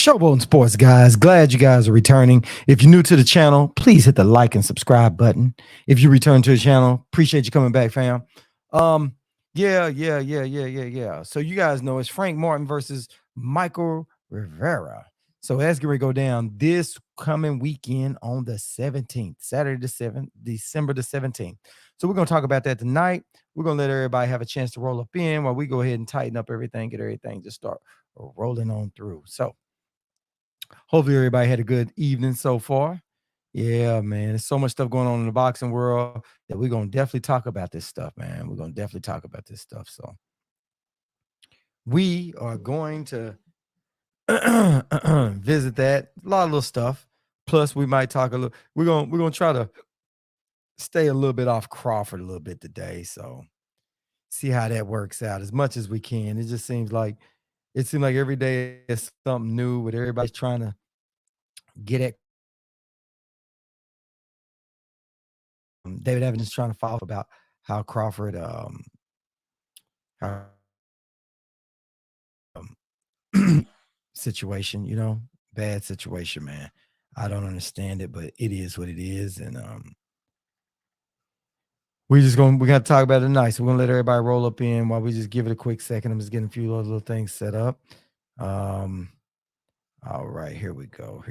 Showboat Sports, guys. Glad you guys are returning. If you're new to the channel, please hit the like and subscribe button. If you return to the channel, appreciate you coming back, fam. Um, yeah. So you guys know it's Frank Martin versus Michael Rivera. So that's going to go down this coming weekend on the 17th, Saturday the 7th, December the 17th. So we're going to talk about that tonight. We're going to let everybody have a chance to roll up in while we go ahead and tighten up everything, get everything just start rolling on through. So hopefully everybody had a good evening so far. Yeah, man. There's so much stuff going on in the boxing world that we're gonna definitely talk about this stuff, man. We're gonna definitely talk about this stuff. So we are going to visit that. A lot of little stuff. Plus, we might talk a little. We're gonna try to stay a little bit off Crawford a little bit today. So see how that works out as much as we can. It seems like every day is something new with everybody's trying to get at David Evans trying to follow up about how Crawford how, situation, bad situation, man. I don't understand it, but it is what it is. And we got to talk about it tonight. So we're gonna let everybody roll up in while we just give it a quick second. I'm just getting a few little things set up. Um all right, here we go.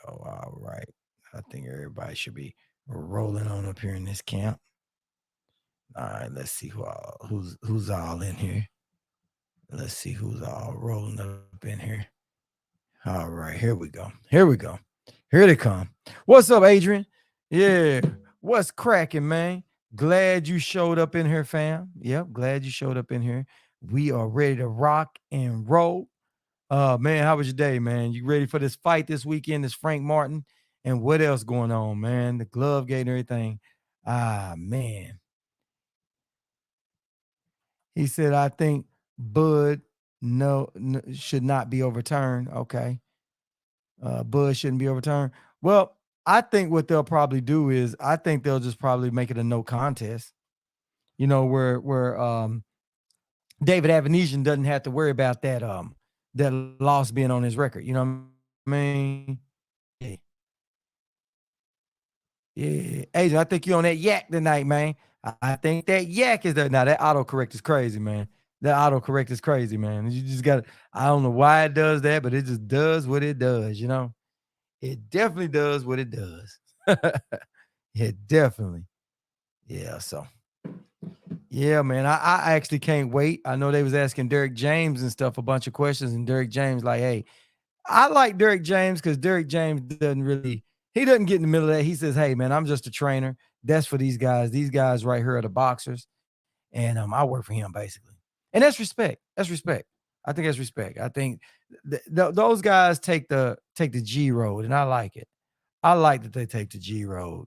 All right. I think everybody should be rolling on up here in this camp. All right, let's see who's all in here. Let's see who's all rolling up in here. All right, here we go. Here they come. What's up, Adrian? Yeah, what's cracking, man? Glad you showed up in here, fam. Yep, glad you showed up in here. We are ready to rock and roll. Man, how was your day, man? You ready for this fight this weekend? This Frank Martin, and what else going on, man? The glove gate and everything. Ah, man. He said, I think Bud should not be overturned. Okay. Bud shouldn't be overturned. Well, I think what they'll probably do is I think they'll just probably make it a no contest. Where David Avanesian doesn't have to worry about that loss being on his record. You know what I mean? Yeah. Yeah. Adrian, I think you're on that yak tonight, man. I think that yak is there. Now that autocorrect is crazy, man. That autocorrect is crazy, man. You just got I don't know why it does that, but it just does what it does. It definitely does what it does. It definitely. Yeah. So yeah, man. I actually can't wait. I know they was asking Derek James and stuff a bunch of questions, and Derek James, like, hey, I like Derek James because Derek James he doesn't get in the middle of that. He says, hey, man, I'm just a trainer. That's for these guys. These guys right here are the boxers. And I work for him basically. And that's respect. That's respect. I think that's respect. I think those guys take the G road, and I like it. I like that they take the G road.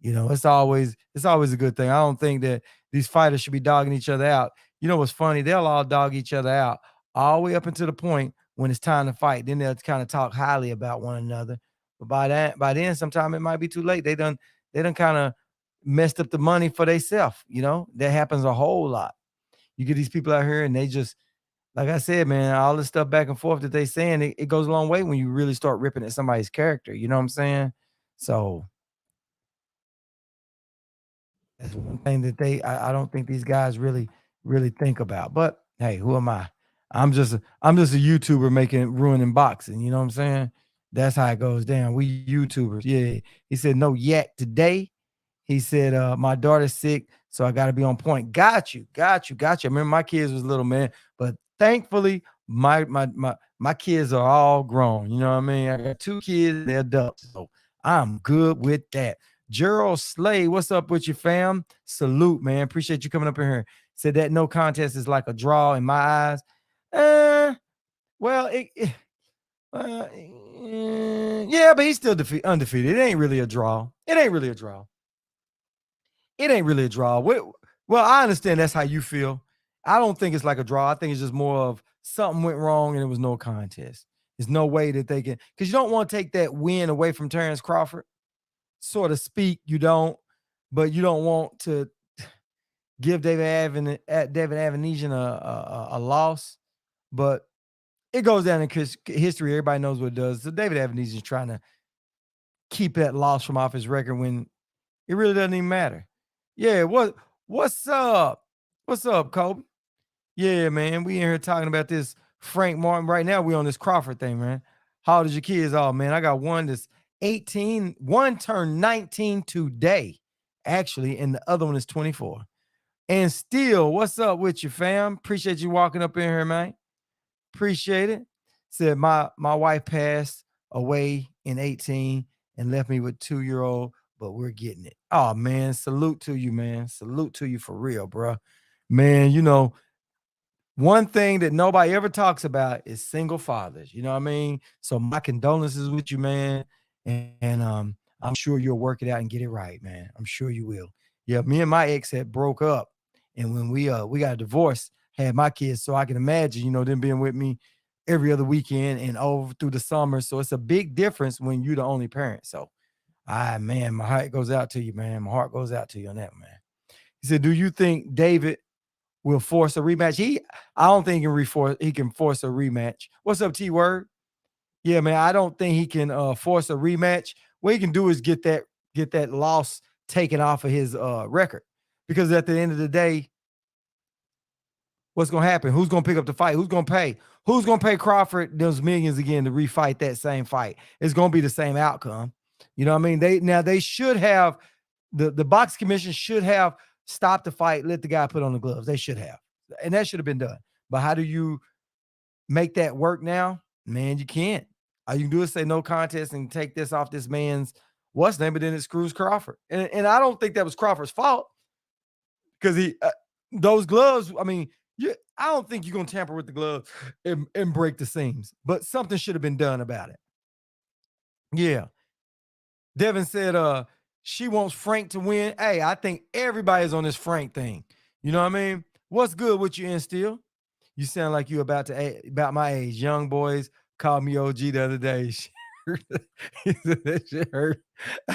It's always a good thing. I don't think that these fighters should be dogging each other out. You know what's funny? They'll all dog each other out all the way up until the point when it's time to fight. Then they'll kind of talk highly about one another. But by then, sometime it might be too late. They done kind of messed up the money for themselves. That happens a whole lot. You get these people out here and they just, like I said, man, all this stuff back and forth that they saying, it goes a long way when you really start ripping at somebody's character. You know what I'm saying? So that's one thing that I don't think these guys really think about. But hey, who am I? I'm just a YouTuber ruining boxing. You know what I'm saying? That's how it goes down. We YouTubers. Yeah. He said no yak today. He said, my daughter's sick, so I gotta be on point. Got you. I remember my kids was little, man. But thankfully, my kids are all grown. You know what I mean? I got two kids, they're adults. So I'm good with that. Gerald Slade, what's up with you, fam? Salute, man. Appreciate you coming up in here. Said that no contest is like a draw in my eyes. Uh, well, yeah, but he's still undefeated. It ain't really a draw. Well, I understand that's how you feel. I don't think it's like a draw. I think it's just more of something went wrong and it was no contest. There's no way that they can, because you don't want to take that win away from Terrence Crawford, so to speak. You don't, but you don't want to give David Avanesian a loss. But it goes down in history. Everybody knows what it does. So David Evans is just trying to keep that loss from off his record when it really doesn't even matter. Yeah, what's up? What's up, Kobe? Yeah, man. We in here talking about this Frank Martin. Right now, we on this Crawford thing, man. How old is your kids? Oh, man. I got one that's 18, one turned 19 today, actually, and the other one is 24. And still, what's up with you, fam? Appreciate you walking up in here, man. Appreciate it. Said my wife passed away in 18 and left me with 2-year old, but we're getting it. Oh man, salute to you, man. Salute to you for real, bro. Man, one thing that nobody ever talks about is single fathers. You know what I mean? So my condolences with you, man. And I'm sure you'll work it out and get it right, man. I'm sure you will. Yeah, me and my ex had broke up, and when we got a divorce, had my kids, so I can imagine, them being with me every other weekend and over through the summer. So it's a big difference when you're the only parent. So, man, my heart goes out to you, man. My heart goes out to you on that, man. He said, "Do you think David will force a rematch?" I don't think he can force a rematch. What's up, T Word? Yeah, man. I don't think he can force a rematch. What he can do is get that loss taken off of his record. Because at the end of the day, what's gonna happen? Who's gonna pick up the fight? Who's gonna pay? Who's gonna pay Crawford those millions again to refight that same fight? It's gonna be the same outcome. You know what I mean? They should have the box commission should have stopped the fight, let the guy put on the gloves. They should have. And that should have been done. But how do you make that work now? Man, you can't. All you can do is say no contest and take this off this man's what's name, but then it screws Crawford. And I don't think that was Crawford's fault because those gloves, I mean, I don't think you're gonna tamper with the gloves and break the seams, but something should have been done about it. Yeah. Devin said, she wants Frank to win. Hey, I think everybody's on this Frank thing. You know what I mean? What's good with you, in still? You sound like you about my age. Young boys called me OG the other day. He said that shit hurt.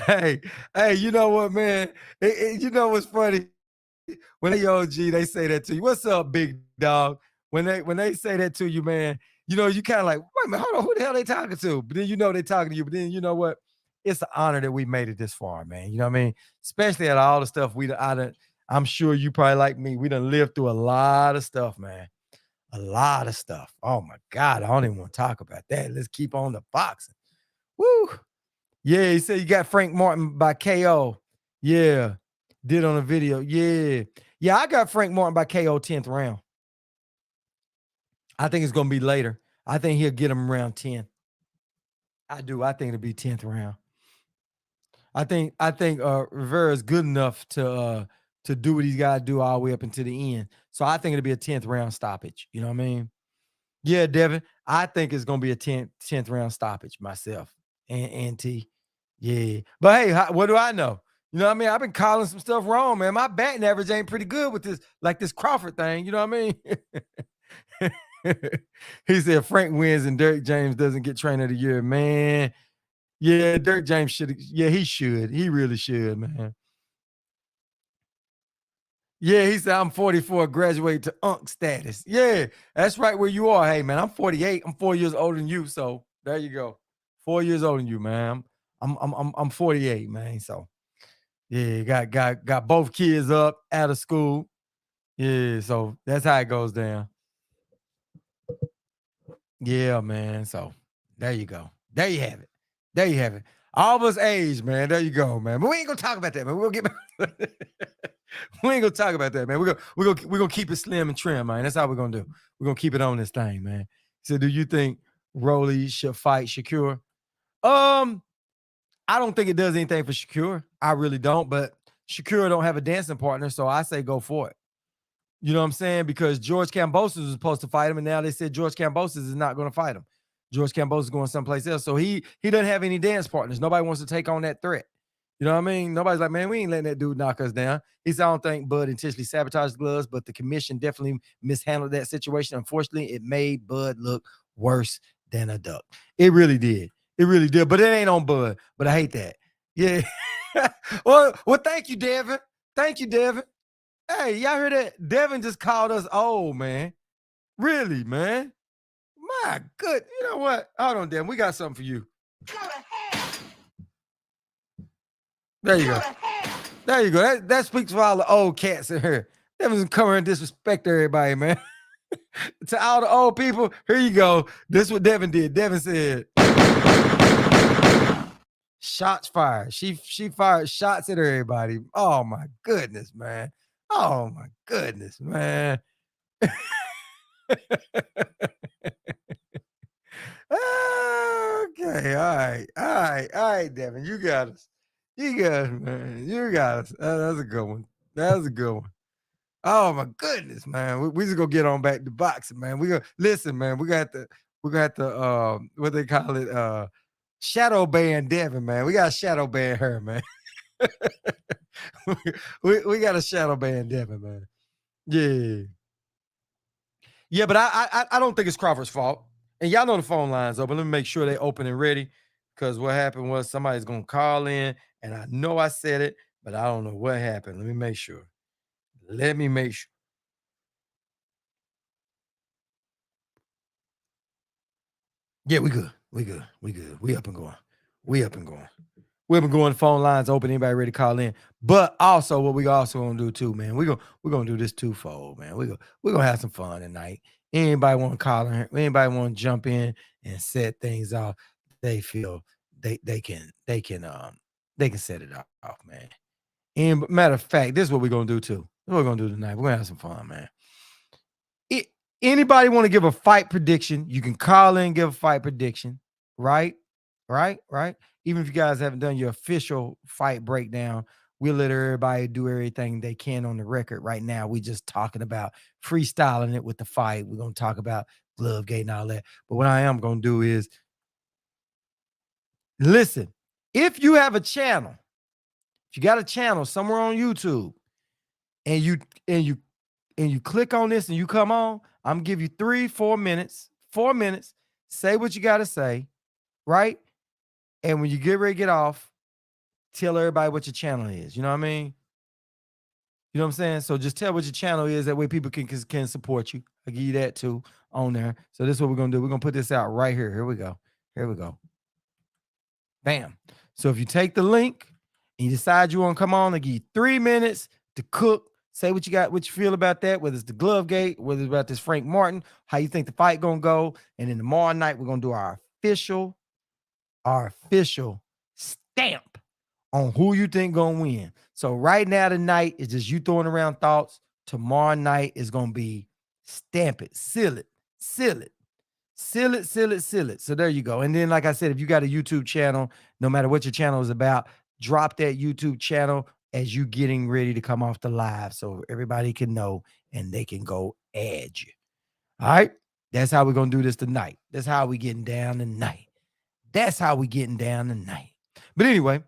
Hey, hey, you know what, man? You know what's funny? When they OG, they say that to you. What's up, big dog? When they say that to you, man, you kind of like, wait a minute, hold on, who the hell they talking to? But then they talking to you. But then you know what? It's an honor that we made it this far, man. You know what I mean? Especially at all the stuff I'm sure you probably like me. We done lived through a lot of stuff, man. A lot of stuff. Oh my God, I don't even want to talk about that. Let's keep on the boxing. Woo! Yeah, he said you got Frank Martin by KO. Yeah, did on a video. Yeah, yeah, I got Frank Martin by KO 10th round. I think it's gonna be later. I think he'll get him around 10. I do. I think it'll be 10th round. I think Rivera is good enough to do what he's got to do all the way up until the end. So I think it'll be a 10th round stoppage. You know what I mean? Yeah, Devin. I think it's gonna be a 10th round stoppage myself. And T. Yeah. But hey, what do I know? You know what I mean? I've been calling some stuff wrong, man. My batting average ain't pretty good with this Crawford thing. You know what I mean? He said Frank wins and Derrick James doesn't get trainer of the year. Man, yeah, Derrick James should. Yeah, he should. He really should, man. Yeah, he said I'm 44, graduate to unk status. Yeah, that's right where you are. Hey, man, I'm 48. I'm 4 years older than you. So there you go. 4 years older than you, man. I'm 48, man. So yeah, got both kids up out of school. Yeah, so that's how it goes down. Yeah, man. So there you go. There you have it. There you have it. All of us age, man. There you go, man. But we ain't gonna talk about that, man. We're gonna get we ain't gonna talk about that, man. We're gonna keep it slim and trim, man. That's how we're gonna do. We're gonna keep it on this thing, man. So do you think Rolly should fight Shakur? Um, I don't think it does anything for Shakur. I really don't, but Shakur don't have a dancing partner, so I say go for it. You know what I'm saying? Because George Kambosos was supposed to fight him, and now they said George Kambosos is not going to fight him. George Kambosos is going someplace else. So he doesn't have any dance partners. Nobody wants to take on that threat. You know what I mean? Nobody's like, man, we ain't letting that dude knock us down. He said, I don't think Bud intentionally sabotaged the gloves, but the commission definitely mishandled that situation. Unfortunately, it made Bud look worse than a duck. It really did. It really did. But it ain't on Bud. But I hate that. Yeah. well, thank you, Devin. Thank you, Devin. Hey, y'all heard that? Devin just called us old, man. Really, man. Ah, good. You know what? Hold on, Dan. We got something for you. There you go. There you go. That speaks for all the old cats in here. That was come here and disrespect everybody, man. To all the old people, here you go. This is what Devin did. Devin said, shots fired. She fired shots at everybody. Oh my goodness, man. Oh my goodness, man. Okay, all right, Devin. You got us. You got us, man. You got us. That's a good one. That's a good one. Oh my goodness, man. We just gonna get on back to boxing, man. We gonna listen, man. We got the what they call it, shadow ban Devin, man. We got shadow ban her, man. we got a shadow ban Devin, man. Yeah. Yeah, but I don't think it's Crawford's fault. And y'all know the phone lines open. Let me make sure they open and ready. Because what happened was somebody's gonna call in, and I know I said it, but I don't know what happened. Let me make sure. Let me make sure. Yeah, we good. We good. We good. We up and going. We up and going. We up and going. Phone lines open. Anybody ready to call in? But also, what we also gonna do too, man. We're gonna do this twofold, man. We're gonna have some fun tonight. Anybody want to call in? Anybody want to jump in and set things off? They feel they can set it off, man. And matter of fact, this is what we're gonna do too. What we're gonna do tonight. We're gonna have some fun, man. it, Anybody want to give a fight prediction, you can call in and give a fight prediction, right? Right. Even if you guys haven't done your official fight breakdown, we'll let everybody do everything they can on the record. Right now, we just talking about freestyling it with the fight. We're gonna talk about glove gate and all that. But what I am gonna do is listen. If you have a channel, if you got a channel somewhere on YouTube, and you click on this and you come on, I'm gonna give you 3, 4 minutes, 4 minutes, say what you gotta say, right? And when you get ready to get off, tell everybody what your channel is. You know what I mean? You know what I'm saying? So just tell what your channel is. That way people can support you. I'll give you that too on there. So this is what we're gonna do. We're gonna put this out right here. Here we go. Here we go. Bam. So if you take the link and you decide you want to come on, I give you 3 minutes to cook. Say what you got, what you feel about that, whether it's the glove gate, whether it's about this Frank Martin, how you think the fight gonna go. And then tomorrow night, we're gonna do our official stamp on who you think gonna win. So right now, tonight is just you throwing around thoughts. Tomorrow night is gonna be stamp it, seal it, seal it, seal it, seal it. So there you go. And then, like I said, if you got a YouTube channel, no matter what your channel is about, drop that YouTube channel as you getting ready to come off the live so everybody can know and they can go add you. All right. That's how we're gonna do this tonight. That's how we getting down tonight. That's how we getting down tonight. But anyway,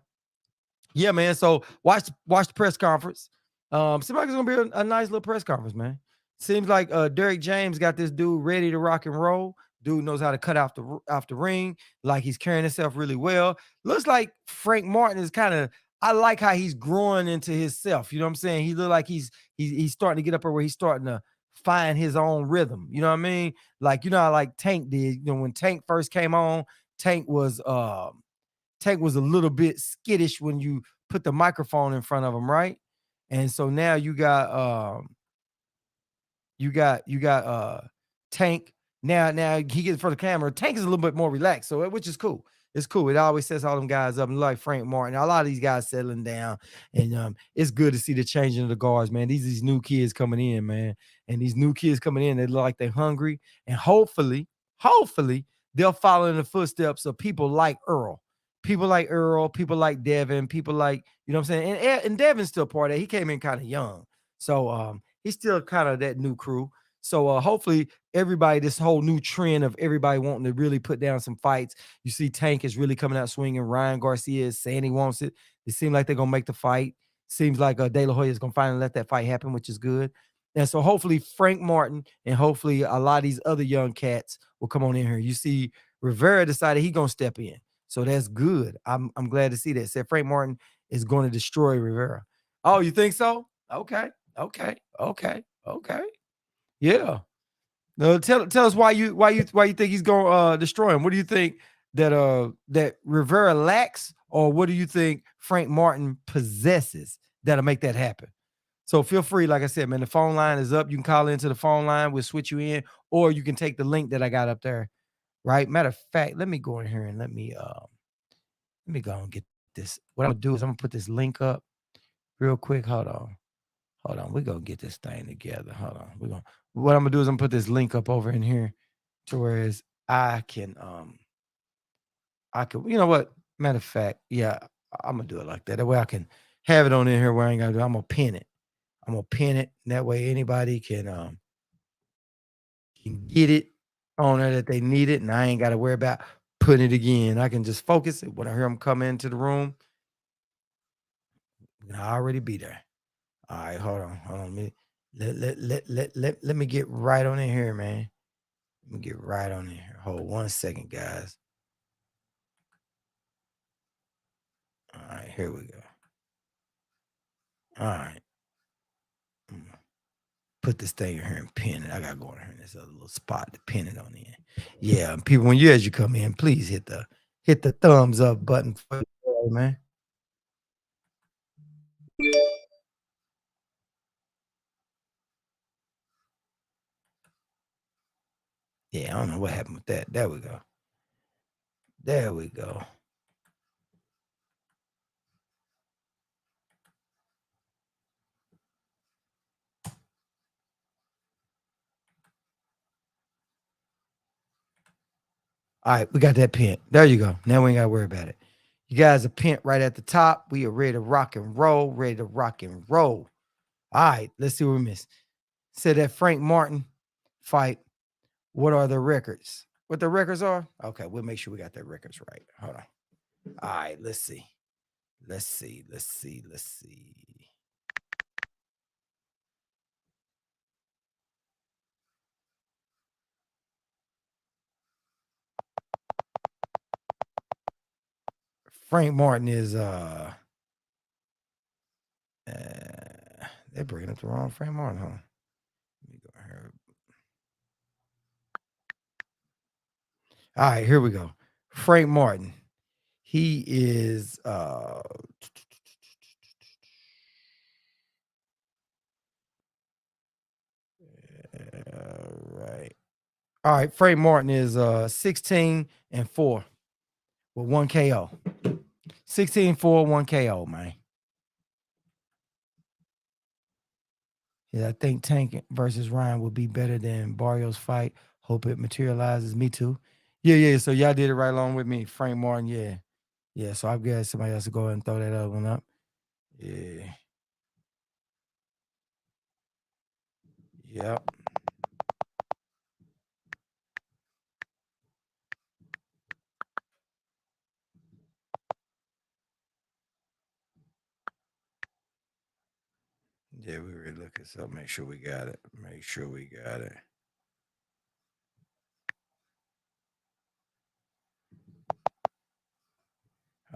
yeah, man. So watch the press conference. Seems like it's gonna be a nice little press conference, man. Seems like Derek James got this dude ready to rock and roll. Dude knows how to cut off the ring. Like he's carrying himself really well. Looks like Frank Martin is kind of. I like how he's growing into himself. You know what I'm saying? He look like he's starting to get up where he's starting to find his own rhythm. You know what I mean? Like you know how like Tank did. You know when Tank first came on, Tank was Tank was a little bit skittish when you put the microphone in front of him, right? And so now you got Tank. Now he gets in front of the camera. Tank is a little bit more relaxed, so which is cool. It's cool. It always sets all them guys up. And like Frank Martin, a lot of these guys settling down, and it's good to see the changing of the guards, man. These new kids coming in, man, and these new kids coming in, they look like they're hungry, and hopefully they'll follow in the footsteps of people like Devin, people like you know what I'm saying, and Devin's still part of it. He came in kind of young, so he's still kind of that new crew. So hopefully everybody, this whole new trend of everybody wanting to really put down some fights. You see Tank is really coming out swinging. Ryan Garcia is saying he wants it. It seems like they're going to make the fight. Seems like De La Hoya is going to finally let that fight happen, which is good. And so hopefully Frank Martin and hopefully a lot of these other young cats will come on in here. You see Rivera decided he going to step in. So that's good. I'm glad to see that. Said Frank Martin is going to destroy Rivera. Oh, you think so? Okay. Okay. Okay. Okay. Yeah. No, tell us why you think he's gonna destroy him. What do you think that Rivera lacks, or what do you think Frank Martin possesses that'll make that happen? So feel free, like I said, man. The phone line is up. You can call into the phone line. We'll switch you in, or you can take the link that I got up there. Right. Matter of fact, let me go in here and let me go and get this. What I'm gonna do is I'm gonna put this link up real quick. Hold on. Hold on. We're gonna get this thing together. Hold on. We're gonna What I'm gonna do is I'm gonna put this link up over in here to whereas I can, you know what? Matter of fact, yeah, I'm gonna do it like that. That way I can have it on in here where I ain't gotta do. I'm gonna pin it. I'm gonna pin it. And that way anybody can get it on there that they need it, and I ain't gotta worry about putting it again. I can just focus it when I hear them come into the room. And I already be there. All right, hold on. Let me get right on in here, man. Let me get right on in here. Hold 1 second, guys. All right, here we go. All right. Put this thing in here and pin it. I gotta go in here in this other little spot to pin it on in. Yeah, and people, when as you come in, please hit the thumbs up button for me, man. Yeah, I don't know what happened with that. There we go. There we go. All right, we got that pin. There you go. Now we ain't gotta worry about it. You guys are pinned right at the top. We are ready to rock and roll. Ready to rock and roll. All right, let's see what we missed. Said that Frank Martin fight. What are the records? What the records are? Okay, we'll make sure we got their records right. Hold on. All right, let's see. Let's see. Frank Martin is they're bringing up the wrong Frank Martin, huh? Let me go here. All right, here we go. Frank Martin. He is right. All right, Frank Martin is 16-4 with 1 KO. 16-4, 1 KO, man. Yeah, I think Tank versus Ryan would be better than Barrios fight. Hope it materializes. Me too. Yeah. So y'all did it right along with me. Frank Martin, yeah. Yeah. So I guess somebody else to go ahead and throw that other one up. Yeah. Yep. Yeah, we were looking so make sure we got it. Make sure we got it.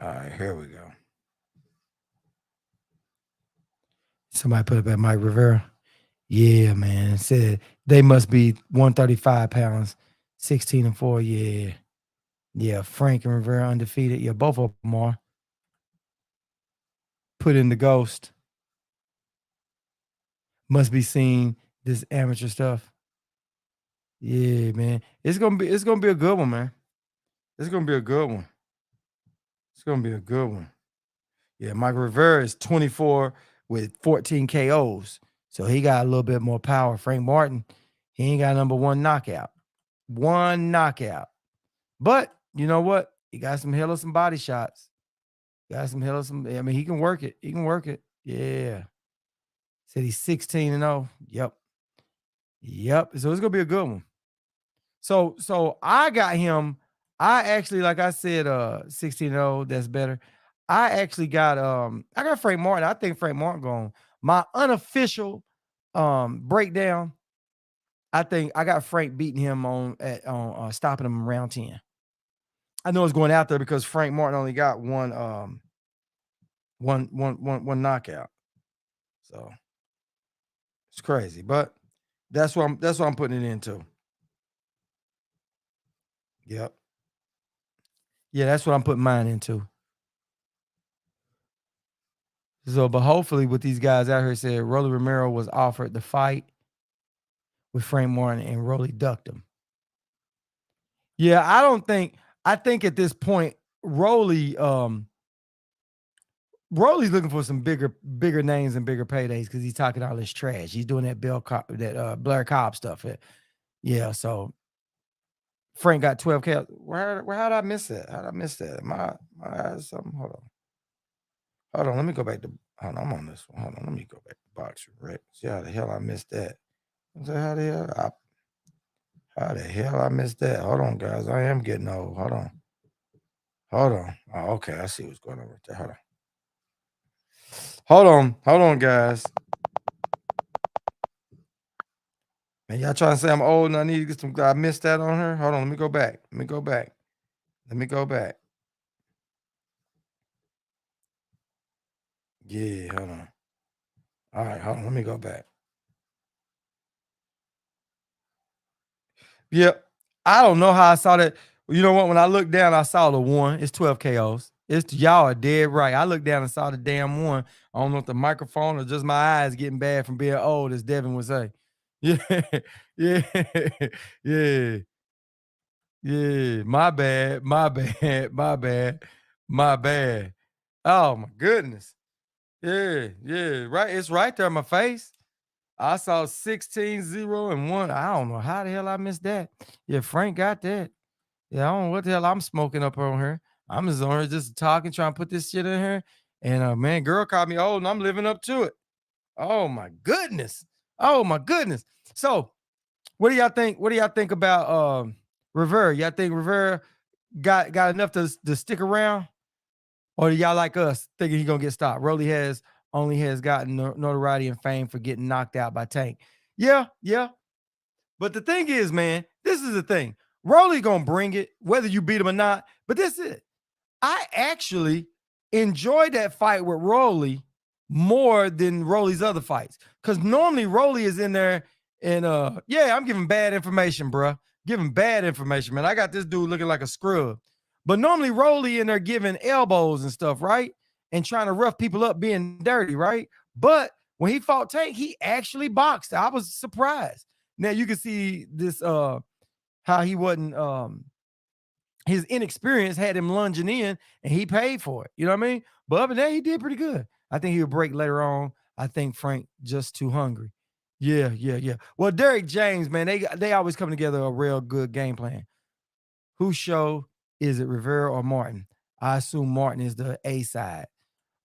All right, here we go. Somebody put up at Mike Rivera. Yeah, man. Said they must be 135 pounds, 16-4. Yeah. Yeah. Frank and Rivera undefeated. Yeah, both of them are. Put in the ghost. Must be seen this amateur stuff. Yeah, man. It's gonna be a good one, man. It's gonna be a good one. It's gonna be a good one. Yeah, Michael Rivera is 24 with 14 KOs. So he got a little bit more power. Frank Martin, he ain't got number one knockout. One knockout. But you know what? He got some hell of some body shots. Got some hell of some. I mean, he can work it. He can work it. Yeah. Said he's 16-0. Yep. Yep. So it's gonna be a good one. So I got him. I actually, like I said, 16-0, that's better. I got Frank Martin. I think Frank Martin going. My unofficial breakdown, I think I got Frank beating him on stopping him around 10. I know it's going out there because Frank Martin only got one knockout. So it's crazy. But that's what I'm putting it into. Yep. Yeah, that's what I'm putting mine into. So, but hopefully, with these guys out here said Rolly Romero was offered the fight with Frank Martin and Rolly ducked him. Yeah, I don't think. I think at this point, Rolly, Rolly's looking for some bigger names and bigger paydays because he's talking all this trash. He's doing that Blair Cobb stuff. Yeah, so Frank got 12K. Where how did I miss that? How did I miss that? My eyes something. Hold on. Let me go back to. Hold on, I'm on this one. Hold on. Let me go back to boxing. Right. See how the hell I missed that. So how the hell I missed that? Hold on, guys. I am getting old. Hold on. Hold on. Oh, okay. I see what's going on right there. Hold on. Hold on, guys. Man, y'all trying to say I'm old and I need to get some. I missed that on her. Hold on. Let me go back. Let me go back. Yeah, hold on. All right, hold on. Let me go back. Yep. I don't know how I saw that. You know what? When I looked down, I saw the one. It's 12 KOs. It's y'all are dead right. I looked down and saw the damn one. I don't know if the microphone or just my eyes getting bad from being old, as Devin would say. Yeah, yeah, yeah, yeah. My bad, my bad, my bad, my bad. Oh my goodness. Yeah, yeah. Right. It's right there in my face. I saw 16, 0, and 1. I don't know how the hell I missed that. Yeah, Frank got that. Yeah, I don't know what the hell I'm smoking up on her. I'm just on her just talking, trying to put this shit in her. And man, girl called me old and I'm living up to it. Oh my goodness. Oh my goodness. So what do y'all think? What do y'all think about Rivera? Y'all think Rivera got enough to stick around? Or do y'all like us thinking he's gonna get stopped? Rolly only has gotten notoriety and fame for getting knocked out by Tank. Yeah, yeah. But the thing is, man, this is the thing. Rolly gonna bring it, whether you beat him or not. But this is it. I actually enjoyed that fight with Rolly more than Rolly's other fights. Because normally Rolly is in there and yeah, I'm giving bad information, bro. Giving bad information, man. I got this dude looking like a scrub. But normally Rolly in there giving elbows and stuff, right? And trying to rough people up being dirty, right? But when he fought Tank, he actually boxed. I was surprised. Now you can see this how he wasn't his inexperience had him lunging in and he paid for it. You know what I mean? But other than that, he did pretty good. I think he'll break later on. I think Frank just too hungry. Yeah, yeah, yeah. Well, Derek James, man, they always come together a real good game plan. Whose show is it, Rivera or Martin? I assume Martin is the A side.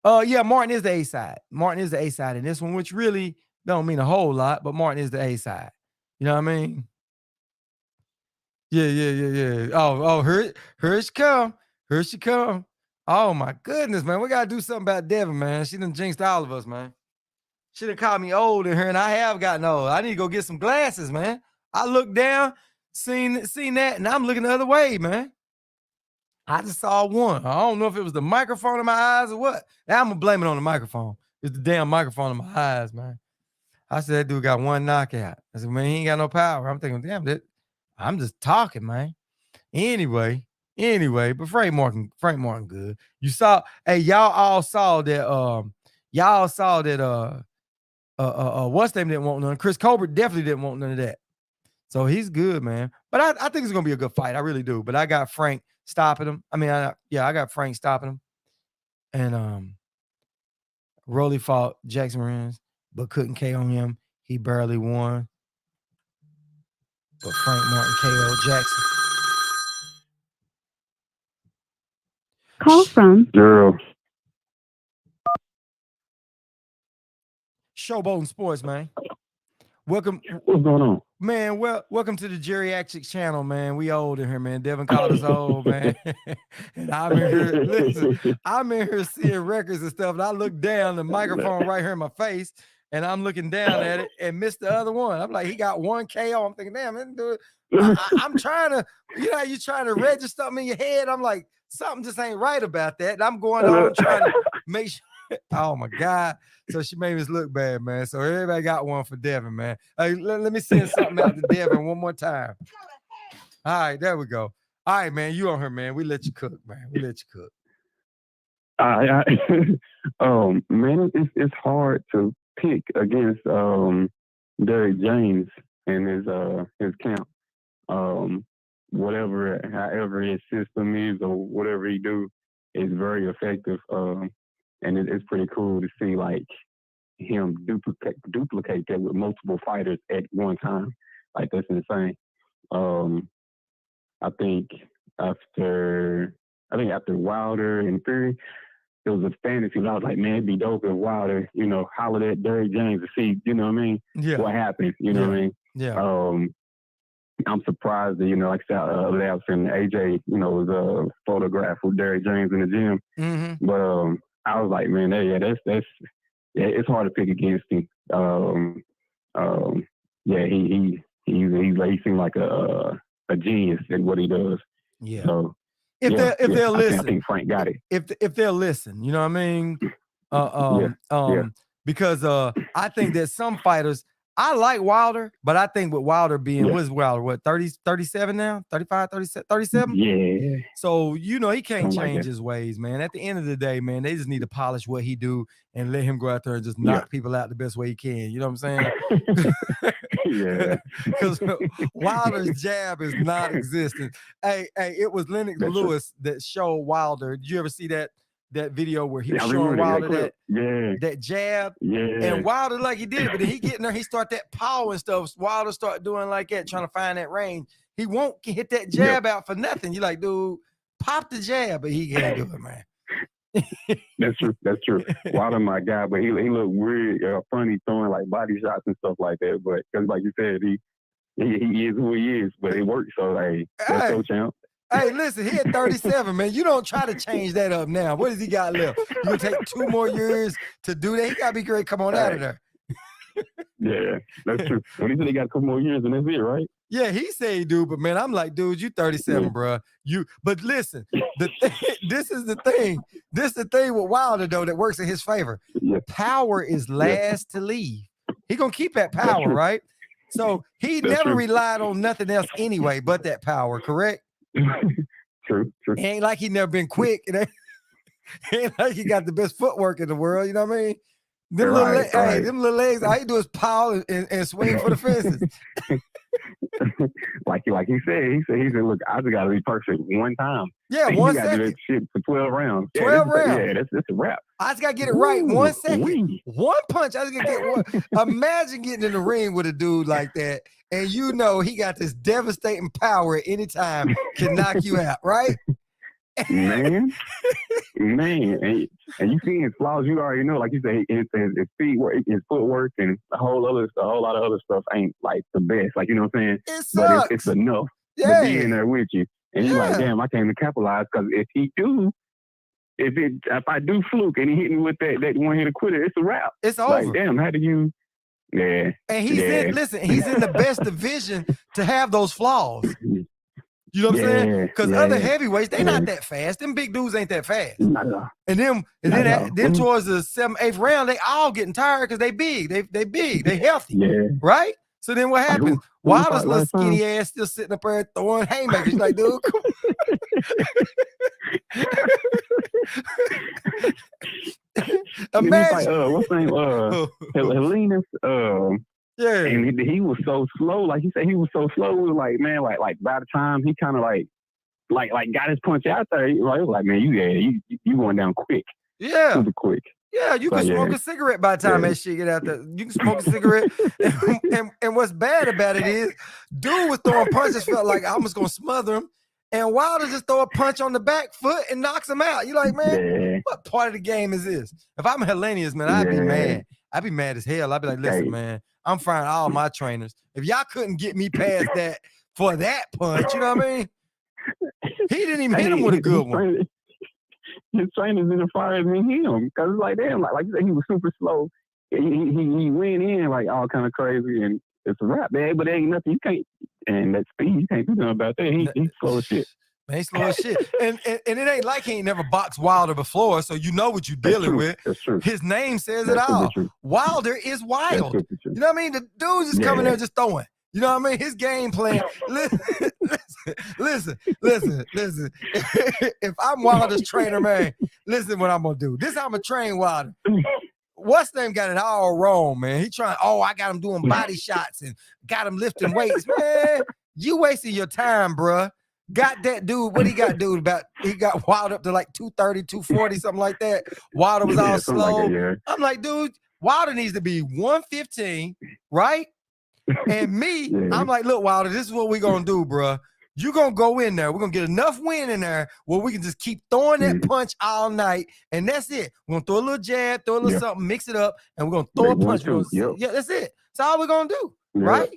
Yeah, Martin is the A side. Martin is the A side in this one, which really don't mean a whole lot, but Martin is the A side. You know what I mean? Yeah, yeah, yeah, yeah. Oh, here she come. Here she come. Oh my goodness, man. We gotta do something about Devin, man. She done jinxed all of us, man. She done called me old in here, and I have gotten old. I need to go get some glasses, man. I looked down, seen that, and I'm looking the other way, man. I just saw one. I don't know if it was the microphone in my eyes or what. Now I'm gonna blame it on the microphone. It's the damn microphone in my eyes, man. I said that dude got one knockout. I said, man, he ain't got no power. I'm thinking, damn, I'm just talking, man. Anyway, but Frank Martin good. You saw, hey, y'all all saw that what's name didn't want none. Chris Colbert definitely didn't want none of that. So he's good, man. But I think it's gonna be a good fight. I really do. But I got Frank stopping him. I mean, I got Frank stopping him. And Rolly fought Jackson Rins, but couldn't KO him. He barely won. But Frank Martin KO Jackson. Call from Zero. Showboating Sports, man. Welcome. What's going on? Man, welcome to the Geriatric channel, man. We old in here, man. Devin called us old, man. And I'm in here, listen, I'm in here seeing records and stuff. And I look down, the microphone right here in my face, and I'm looking down at it and missed the other one. I'm like, he got one KO. I'm thinking, damn, man, dude, I'm trying to, you trying to register something in your head. I'm like, something just ain't right about that. And I'm going on trying to make sure. Oh my God. So she made us look bad, man. So everybody got one for Devin, man. Hey, let me send something out to Devin one more time. All right, there we go. All right, man. You on her, man. We let you cook, man. We let you cook. Man, it's hard to pick against Derrick James and his camp. However his system is or whatever he do is very effective. And it's pretty cool to see like him duplicate that with multiple fighters at one time. Like that's insane. I think after Wilder and Fury, it was a fantasy. I was like, man, it'd be dope if Wilder, hollered at Derrick James to see, you know what I mean? Yeah. What happened, you know what I mean? Yeah. I'm surprised that, like I said, I was in AJ, was a photograph with Derrick James in the gym. Mm-hmm. But I was like, man, it's hard to pick against him. He seemed like a genius in what he does. Yeah. So, if they'll listen, I think Frank got it. If they'll listen, you know what I mean? Because I think that some fighters, I like Wilder, but I think with Wilder being, what's Wilder, what, 37 now? 35, 37? Yeah. So, he can't change his ways, man. At the end of the day, man, they just need to polish what he do and let him go out there and just knock people out the best way he can. You know what I'm saying? Yeah. Because Wilder's jab is non-existent. Hey, it was Lennox Lewis that showed Wilder. Did you ever see that video where he was showing Wilder that jab? Yeah. And Wilder like he did it, but then he get in there, he start that power and stuff. Wilder start doing like that, trying to find that range. He won't hit that jab out for nothing. You like, dude, pop the jab, but he can't do it, man. That's true. Wilder, my guy, but he looked weird, funny throwing like body shots and stuff like that. But because like you said, he is who he is, but it works. So that's so champ. Hey, listen, he at 37, man. You don't try to change that up now. What does he got left? You gonna take 2 more years to do that? He gotta be great. Come on out of there. Yeah, that's true. When he said he got a couple more years, and that's it, right? Yeah, he say he do, but man, I'm like, dude, you 37, bro. But listen, this is the thing. This is the thing with Wilder though that works in his favor. Yeah. Power is last to leave. He gonna keep that power, right? So he never relied on nothing else anyway, but that power. Correct? True. It ain't like he never been quick. It ain't like he got the best footwork in the world. You know what I mean? Them little legs, all he do is power and swing for the fences. like he said, look, I just gotta be perfect one time. Yeah, and 1 you gotta second. do that shit for 12 rounds. 12 rounds. That's a wrap. I just gotta get it right. 1 second. One punch. I just gotta get one. Imagine getting in the ring with a dude like that, and he got this devastating power at any time, can knock you out, right? Man, and you see his flaws. You already know, like you say, his feet work, his footwork, and a whole lot of other stuff ain't like the best. Like, you know what I'm saying? It sucks. But it's enough to be in there with you. And you're like, damn, I came to capitalize because if I do fluke and he hit me with that one hitter quitter, it's a wrap. It's over. Like, damn, how do you? Yeah. And he's in the best division to have those flaws. You know what I'm saying? Because other heavyweights, they not that fast. Them big dudes ain't that fast. Not at all. And then towards the 7th, 8th round, they all getting tired because they big. They big. They healthy. Yeah. Right? So then what happens? Wilder's little skinny ass still sitting up there throwing haymakers. He's like, dude, come on. Imagine. What's his name? Helenas. Yeah. And he was so slow. Like he said, he was so slow. We was like, man, like by the time he kind of like got his punch out there, it was like, man, you going down quick. Yeah. Super quick. Yeah, you can smoke a cigarette by the time that shit get out there. You can smoke a cigarette. and what's bad about it is, dude was throwing punches, felt like I was going to smother him. And Wilder just throw a punch on the back foot and knocks him out. You're like, man, what part of the game is this? If I'm Hellenius, man, I'd be mad. I'd be mad as hell. I'd be like, listen, man, I'm firing all my trainers. If y'all couldn't get me past that for that punch, you know what I mean? He didn't even hit him with a good one. His trainers in the fire than him. Because it's like, damn, like you said, he was super slow. He went in like all kind of crazy, and it's a wrap, man. But there ain't nothing you can't, and that speed, you can't do nothing about that. He's slow as shit. Man, he's slow as shit. And it ain't like he ain't never boxed Wilder before, so you know what you're dealing with. That's true. His name says it all. Wilder is wild. You know what I mean? The dude's just coming there just throwing. You know what I mean? His game plan. Listen. If I'm Wilder's trainer, man, listen what I'm gonna do. This how I'm gonna train Wilder. What's name got it all wrong, man. He trying, I got him doing body shots and got him lifting weights. Man, you wasting your time, bruh. Got that dude, what he got dude about? He got Wilder up to like 230, 240, something like that. Wilder was all slow. Like that, yeah. I'm like, dude, Wilder needs to be 115, right? And me, I'm like, look, Wilder, this is what we're going to do, bruh. You're going to go in there. We're going to get enough wind in there where we can just keep throwing that punch all night. And that's it. We're going to throw a little jab, throw a little something, mix it up, and we're going to throw a punch. Yeah, that's it. That's all we're going to do, right?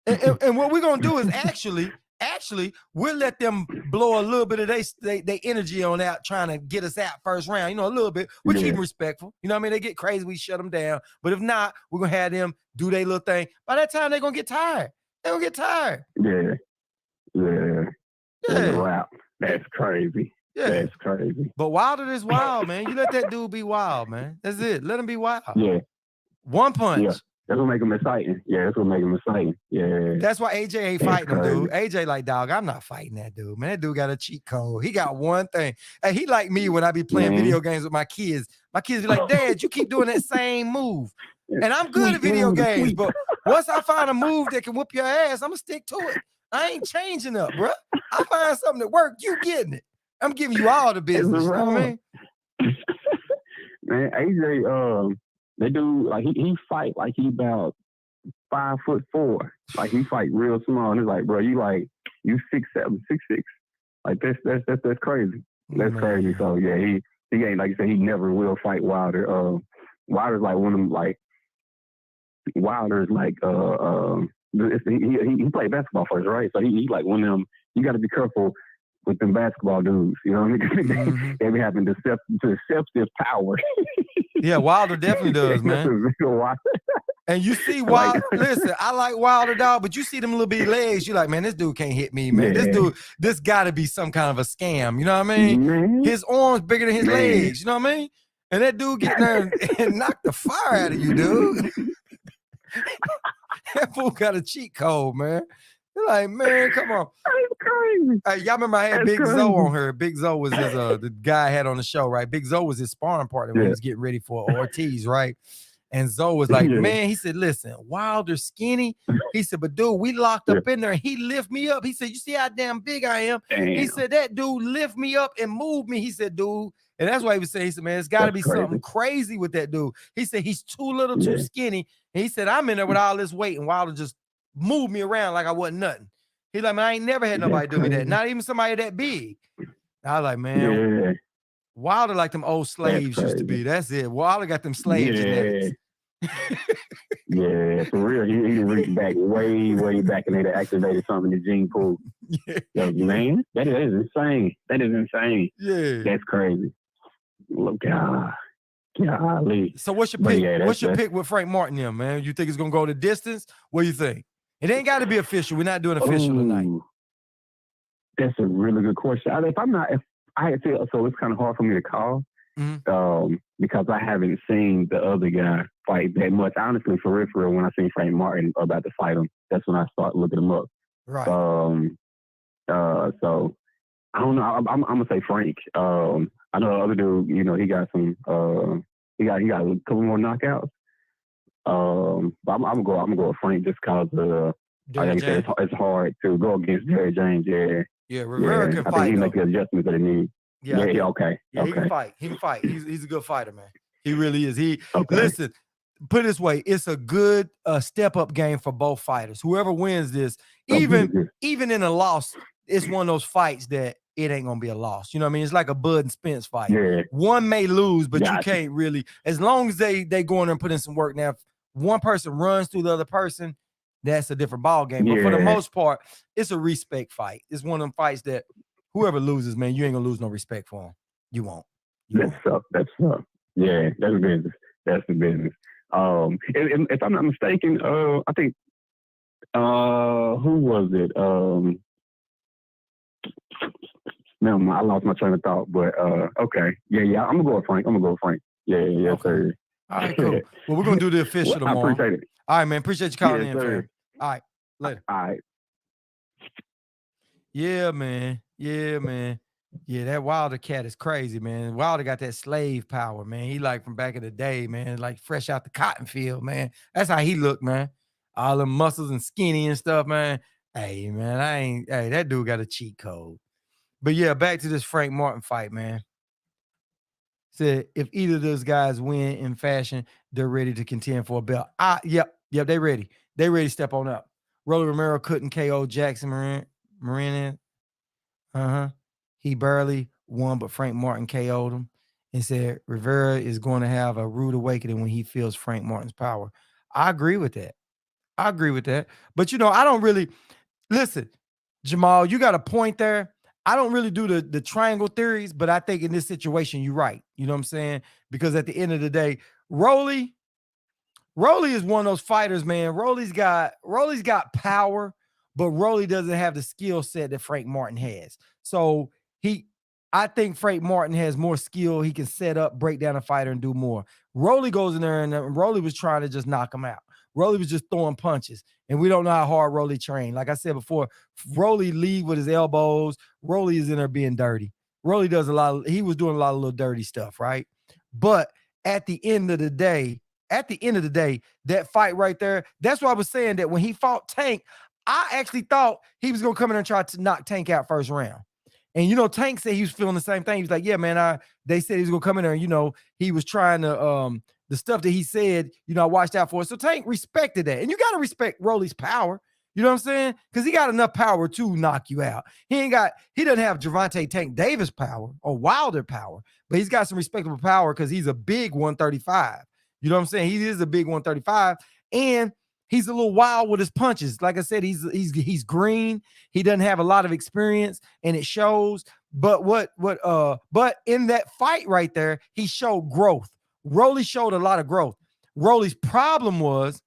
and what we're going to do is actually, we'll let them blow a little bit of their energy on out, trying to get us out first round, you know, a little bit. We keep them respectful. You know what I mean? They get crazy, we shut them down. But if not, we're going to have them do their little thing. By that time, they're going to get tired. They're going to get tired. Yeah. That's a wrap. That's crazy. Yeah. That's crazy. But Wilder is wild, man. You let that dude be wild, man. That's it. Let him be wild. Yeah. One punch. Yeah. That's what make him exciting. Yeah, that's what make him exciting. Yeah. That's why AJ ain't fighting him, dude. AJ like, dog, I'm not fighting that dude, man. That dude got a cheat code. He got one thing. Hey, he like me when I be playing video games with my kids. My kids be like, Dad, you keep doing that same move. And I'm good at video games, but once I find a move that can whoop your ass, I'm going to stick to it. I ain't changing up, bro. I find something that works, you getting it. I'm giving you all the business. You know what I mean? Man, AJ, they do, like, he fight like he about 5'4". Like, he fight real small. And it's like, bro, you 6'7", 6'6". Like, that's crazy. That's crazy. So, yeah, he ain't, like you said, he never will fight Wilder. Wilder's like one of them, like, Wilder's like, he played basketball first, right? So he like one of them, you got to be careful with them basketball dudes, you know what I mean? They be having deceptive power. Yeah, Wilder definitely does, man. And you see Wilder, listen, I like Wilder, dog, but you see them little bitty legs, you're like, man, this dude can't hit me, man. This got to be some kind of a scam, you know what I mean? His arms bigger than his legs, you know what I mean? And that dude get there and knock the fire out of you, dude. That fool got a cheat code, man. You're like, man, come on. That's crazy. Hey, y'all remember I had Big Zoe on her. Big Zoe was his the guy I had on the show, right? Big Zoe was his sparring partner when he was getting ready for Ortiz, right? And Zoe was like, man, he said, listen, Wilder skinny. He said, but dude, we locked up in there. He lift me up. He said, you see how damn big I am? Damn. He said, that dude lift me up and move me. He said, dude. And that's why he was saying, he said, man, it's got to be something crazy with that dude. He said, he's too little, too skinny. And he said, I'm in there with all this weight, and Wilder just moved me around like I wasn't nothing. He's like, man, I ain't never had nobody do me that. Not even somebody that big. I was like, man, Wilder like them old slaves used to be. That's it. Wilder got them slave genetics. Yeah, for real. He reached back way back, and they activated something in the gene pool. Man, that is insane. That is insane. Yeah. That's crazy. Look, golly. So what's your pick? What's your pick with Frank Martin here, man? You think it's gonna go the distance? What do you think? It ain't got to be official. We're not doing official tonight. That's a really good question. If I had to, so it's kind of hard for me to call because I haven't seen the other guy fight that much. Honestly, for real, when I seen Frank Martin about to fight him, that's when I start looking him up. Right. So I don't know. I'm gonna say Frank. I know the other dude. You know, he got some. He got a couple more knockouts. But I'm gonna go with Frank just because like I said, it's hard to go against Jerry James. Yeah, Rivera can fight. I think he make the adjustments that he needs. Okay. Yeah, he can fight. He can fight. He's a good fighter, man. He really is. Listen, put it this way, it's a good step up game for both fighters. Whoever wins this, even in a loss, it's one of those fights that it ain't gonna be a loss. You know what I mean? It's like a Bud and Spence fight. Yeah. One may lose, but you can't really, as long as they go in there and put in some work. Now, if one person runs through the other person, that's a different ball game. But for the most part, it's a respect fight. It's one of them fights that whoever loses, man, you ain't gonna lose no respect for them. You won't. That's tough. Yeah, that's business. That's the business. If I'm not mistaken, I think who was it? No, I lost my train of thought. But okay, yeah. I'm gonna go with Frank. Yeah, okay. sir. All right, cool. Well, we're gonna do the official tomorrow. I appreciate it. All right, man. Appreciate you calling in, sir. All right, later. All right. Yeah, man. Yeah, man. Yeah, that Wilder cat is crazy, man. Wilder got that slave power, man. He like from back in the day, man, like fresh out the cotton field, man. That's how he looked, man. All the muscles and skinny and stuff, man. Hey, man, hey, that dude got a cheat code. But yeah, back to this Frank Martin fight, man. Said if either of those guys win in fashion, they're ready to contend for a belt. Yep, they ready. They ready to step on up. Rolly Romero couldn't KO Jackson Marin. Uh-huh. He barely won, but Frank Martin KO'd him and said Rivera is going to have a rude awakening when he feels Frank Martin's power. I agree with that. I agree with that. But I don't really listen, Jamal, you got a point there. I don't really do the triangle theories, but I think in this situation, you're right. You know what I'm saying? Because at the end of the day, Rolly is one of those fighters, man. Rolly's got power, but Rolly doesn't have the skill set that Frank Martin has. So I think Frank Martin has more skill. He can set up, break down a fighter, and do more. Rolly goes in there, and Rolly was trying to just knock him out. Rolly was just throwing punches, and we don't know how hard Rolly trained. Like I said before, Rolly lead with his elbows. Rolly is in there being dirty. Rolly does he was doing a lot of little dirty stuff, right? But at the end of the day, that fight right there, that's why I was saying that when he fought Tank, I actually thought he was going to come in and try to knock Tank out first round. And, Tank said he was feeling the same thing. He was like, yeah, man, they said he was going to come in there and, he was trying to, the stuff that he said, I watched out for it. So Tank respected that. And you got to respect Rolly's power. You know what I'm saying? Because he got enough power to knock you out. He doesn't have Gervonta Tank Davis power or Wilder power, but he's got some respectable power because he's a big 135. You know what I'm saying? He is a big 135, and he's a little wild with his punches. Like I said, he's green. He doesn't have a lot of experience, and it shows. But but in that fight right there, he showed growth. Rolly showed a lot of growth. Rolly's problem was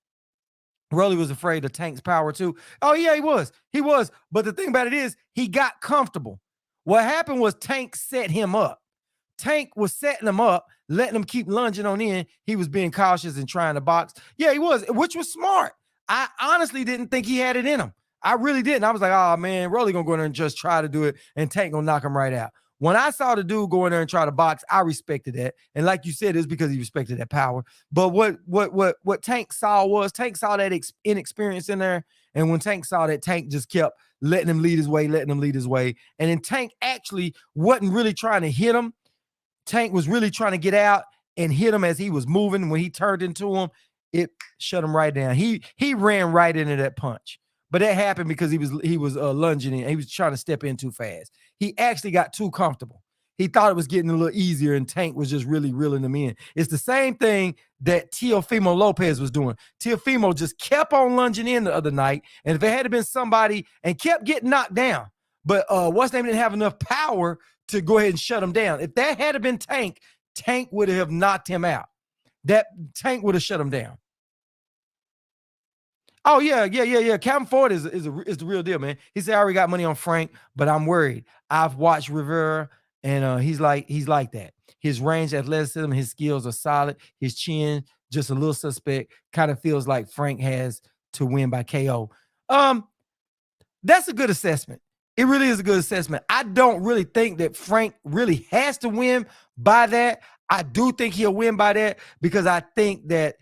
Rolly was afraid of Tank's power too. Oh yeah, he was. He was. But the thing about it is, he got comfortable. What happened was Tank set him up. Tank was setting him up, letting him keep lunging on in. He was being cautious and trying to box. Yeah, he was, which was smart. I honestly didn't think he had it in him. I really didn't. I was like, oh man, Rolly gonna go in there and just try to do it, and Tank gonna knock him right out. When I saw the dude go in there and try to box, I respected that. And like you said, it's because he respected that power. But what Tank saw that inexperience in there. And when Tank saw that, Tank just kept letting him lead his way. And then Tank actually wasn't really trying to hit him. Tank was really trying to get out and hit him as he was moving. When he turned into him, it shut him right down. He ran right into that punch. But that happened because he was lunging in. He was trying to step in too fast. He actually got too comfortable. He thought it was getting a little easier, and Tank was just really reeling him in. It's the same thing that Teofimo Lopez was doing. Teofimo just kept on lunging in the other night, and if it had been somebody and kept getting knocked down, but what's name didn't have enough power to go ahead and shut him down. If that had been Tank, Tank would have knocked him out. That Tank would have shut him down. Oh yeah. Calvin Ford is the real deal, man. He said I already got money on Frank, but I'm worried. I've watched Rivera, and he's like that. His range, athleticism, his skills are solid. His chin just a little suspect. Kind of feels like Frank has to win by KO. That's a good assessment. It really is a good assessment. I don't really think that Frank really has to win by that. I do think he'll win by that because I think that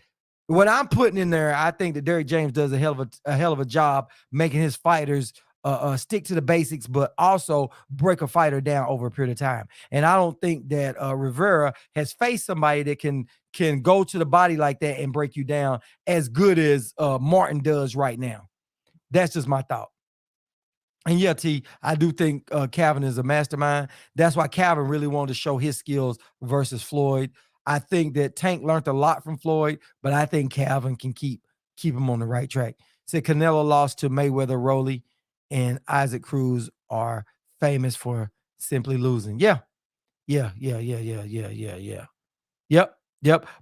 what I'm putting in there, I think that Derrick James does a hell of a job making his fighters stick to the basics, but also break a fighter down over a period of time. And I don't think that Rivera has faced somebody that can go to the body like that and break you down as good as Martin does right now. That's just my thought. And yeah, T, I do think Calvin is a mastermind. That's why Calvin really wanted to show his skills versus Floyd. I think that Tank learned a lot from Floyd, but I think Calvin can keep him on the right track. Said Canelo lost to Mayweather, Rolly, and Isaac Cruz are famous for simply losing. Yeah. Yep.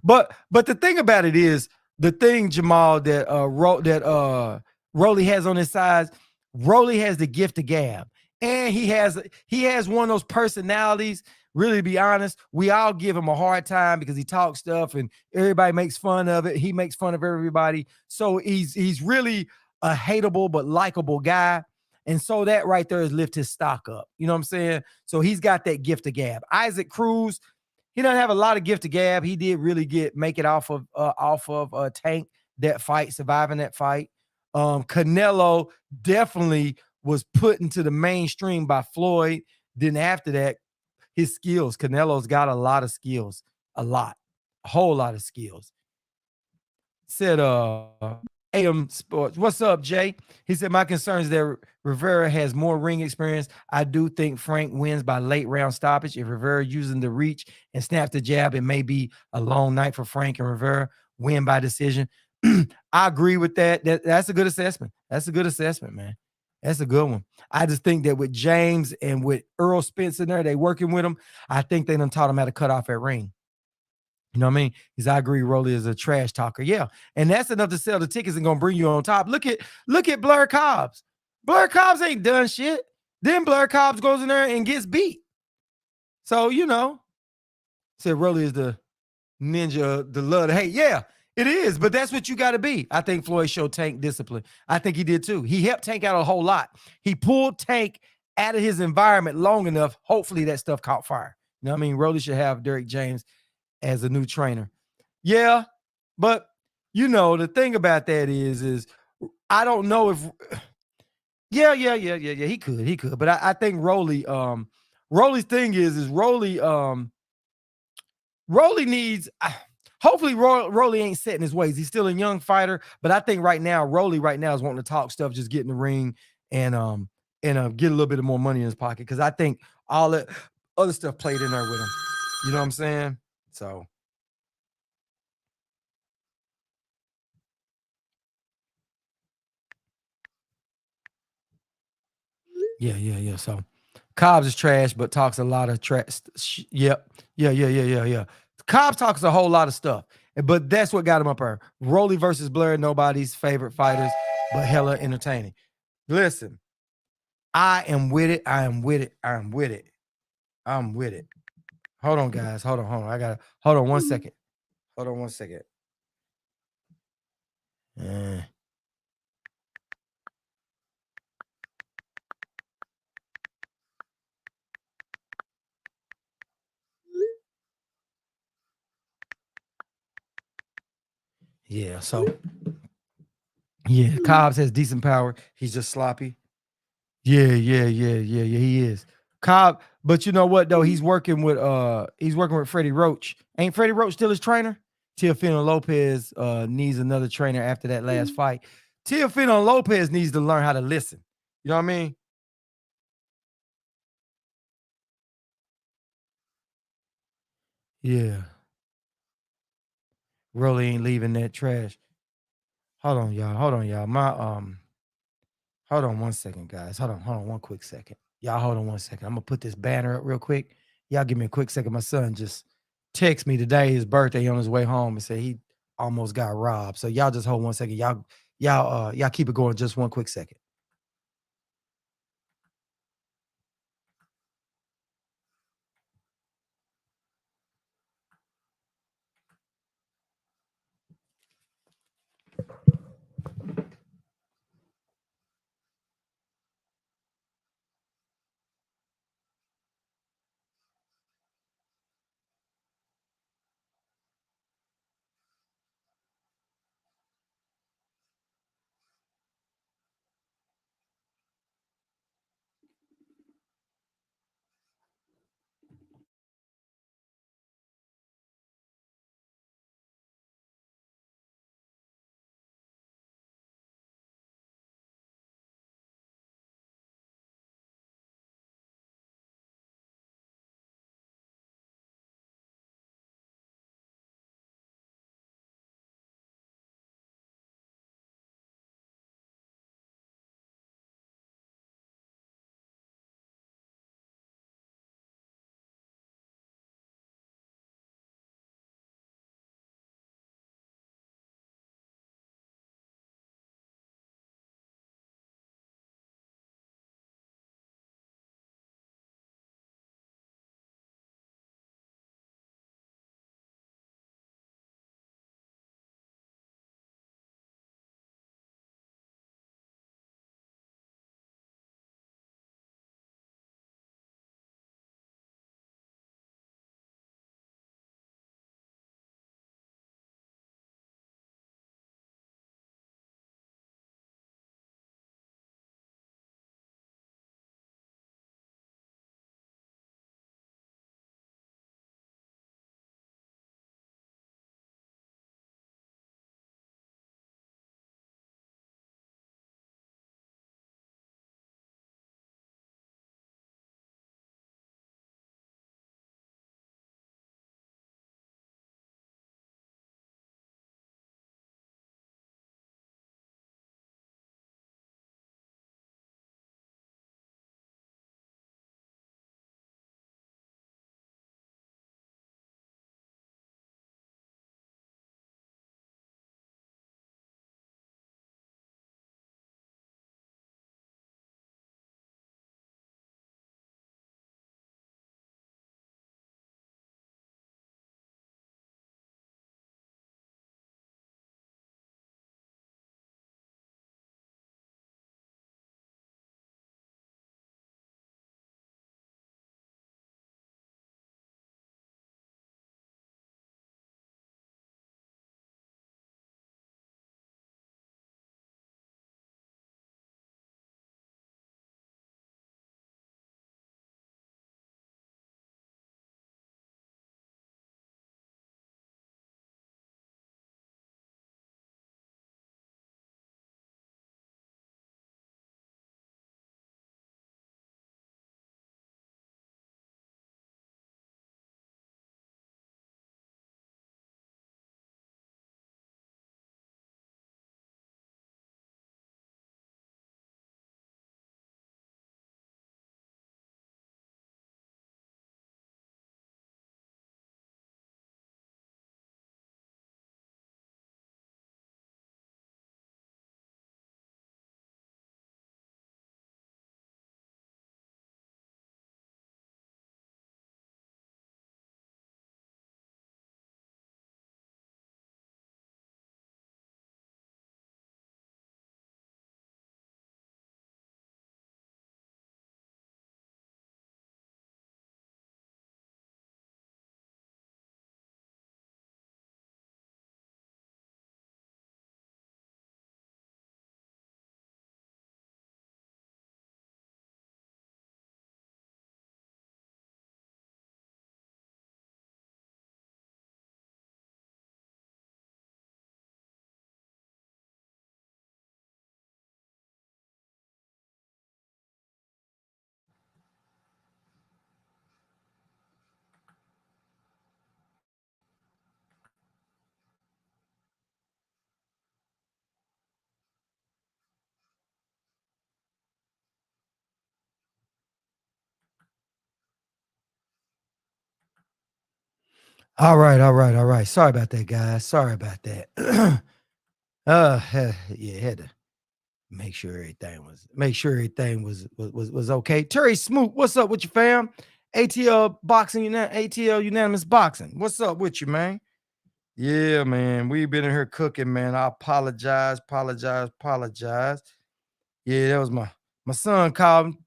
But the thing about it is, the thing, Jamal, that Rolly has on his side, Rolly has the gift of gab, and he has one of those personalities. Really, to be honest, we all give him a hard time because he talks stuff and everybody makes fun of it. He makes fun of everybody. So he's really a hateable but likable guy. And so that right there has lifted his stock up. You know what I'm saying? So he's got that gift of gab. Isaac Cruz, he doesn't have a lot of gift of gab. He did really make it off of Tank that fight, surviving that fight. Canelo definitely was put into the mainstream by Floyd. Then after that, his skills. Canelo's got a lot of skills, a whole lot of skills. Said AM Sports. What's up, Jay? He said, my concern is that Rivera has more ring experience. I do think Frank wins by late round stoppage. If Rivera using the reach and snaps the jab, it may be a long night for Frank, and Rivera win by decision. I agree with that. That's a good assessment. That's a good assessment, man. That's a good one. I just think that with James and with Earl Spence in there, they working with him. I think they done taught him how to cut off that ring. You know what I mean? Because I agree, Rolly is a trash talker. Yeah, and that's enough to sell the tickets and gonna bring you on top. Look at Blair Cobbs. Blair Cobbs ain't done shit. Then Blair Cobbs goes in there and gets beat. So said Rolly is the ninja, the love to hate. Yeah, it is, but that's what you got to be. I think Floyd showed Tank discipline. I think he did too. He helped Tank out a whole lot. He pulled Tank out of his environment long enough. Hopefully that stuff caught fire. You know what I mean? Rolly should have Derek James as a new trainer. Yeah, but the thing about that is I don't know if yeah. He could. But I think Rolly's thing is Rolly needs hopefully Rolly ain't set in his ways. He's still a young fighter, but I think right now, Rolly right now is wanting to talk stuff, just get in the ring and get a little bit of more money in his pocket. Because I think all that other stuff played in there with him. You know what I'm saying? So yeah. So Cobbs is trash, but talks a lot of trash. Yep. Yeah. Cobbs talks a whole lot of stuff, but that's what got him up there. Rolly versus Blair, nobody's favorite fighters, but hella entertaining. Listen, I am with it. I'm with it. Hold on, guys. Hold on. Hold on 1 second. Hold on 1 second. Uh, yeah. So yeah, Cobbs has decent power. He's just sloppy. Yeah. He is. Cobb, but you know what though? He's working with Freddie Roach. Ain't Freddie Roach still his trainer? Teofimo Lopez needs another trainer after that last fight. Teofimo Lopez needs to learn how to listen. You know what I mean? Yeah. Rolly ain't leaving that trash. Hold on, y'all. Hold on 1 second, guys. Hold on 1 quick second. Y'all hold on 1 second. I'm gonna put this banner up real quick. Y'all give me a quick second. My son just text me today, his birthday on his way home, and said he almost got robbed. So y'all just hold 1 second. Y'all keep it going just 1 quick second. All right, all right, all right. Sorry about that, guys. Sorry about that. Yeah, had to make sure everything was okay. Terry Smoot, what's up with you, fam? ATL unanimous boxing. What's up with you, man? Yeah, man. We've been in here cooking, man. I apologize. Yeah, that was my son called him.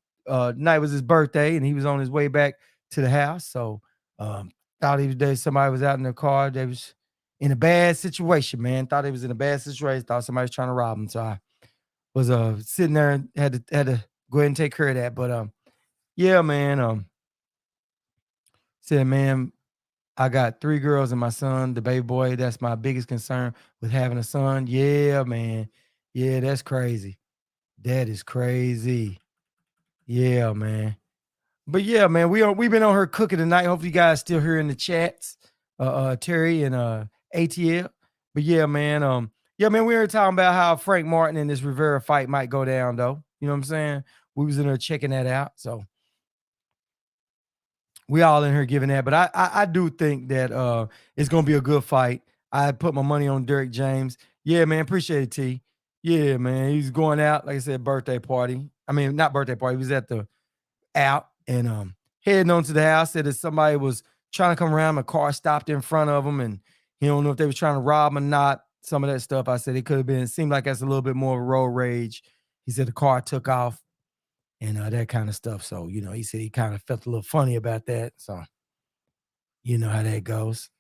Night was his birthday, and he was on his way back to the house. So um thought he was there. Somebody was out in their car. They was in a bad situation, man. Thought he was in a bad situation. Thought somebody was trying to rob him. So I was sitting there and had to go ahead and take care of that. But yeah, man. Said, man, I got 3 girls and my son, the baby boy. That's my biggest concern with having a son. Yeah, man. Yeah, that's crazy. That is crazy. Yeah, man. But yeah, man, we've been on her cooking tonight. Hopefully you guys still here in the chats. Terry and ATL. But yeah, man, we were talking about how Frank Martin and this Rivera fight might go down though. You know what I'm saying? We was in there checking that out. So we all in here giving that. But I do think that it's gonna be a good fight. I put my money on Derek James. Yeah, man, appreciate it, T. Yeah, man. He's going out, like I said, birthday party. I mean, not birthday party, he was at the out and heading on to the house. Said that somebody was trying to come around, a car stopped in front of him, and he don't know if they was trying to rob him or not. Some of that stuff. I said it could have been, it seemed like that's a little bit more of a road rage. He said the car took off and that kind of stuff. So, he said he kind of felt a little funny about that. So, you know how that goes.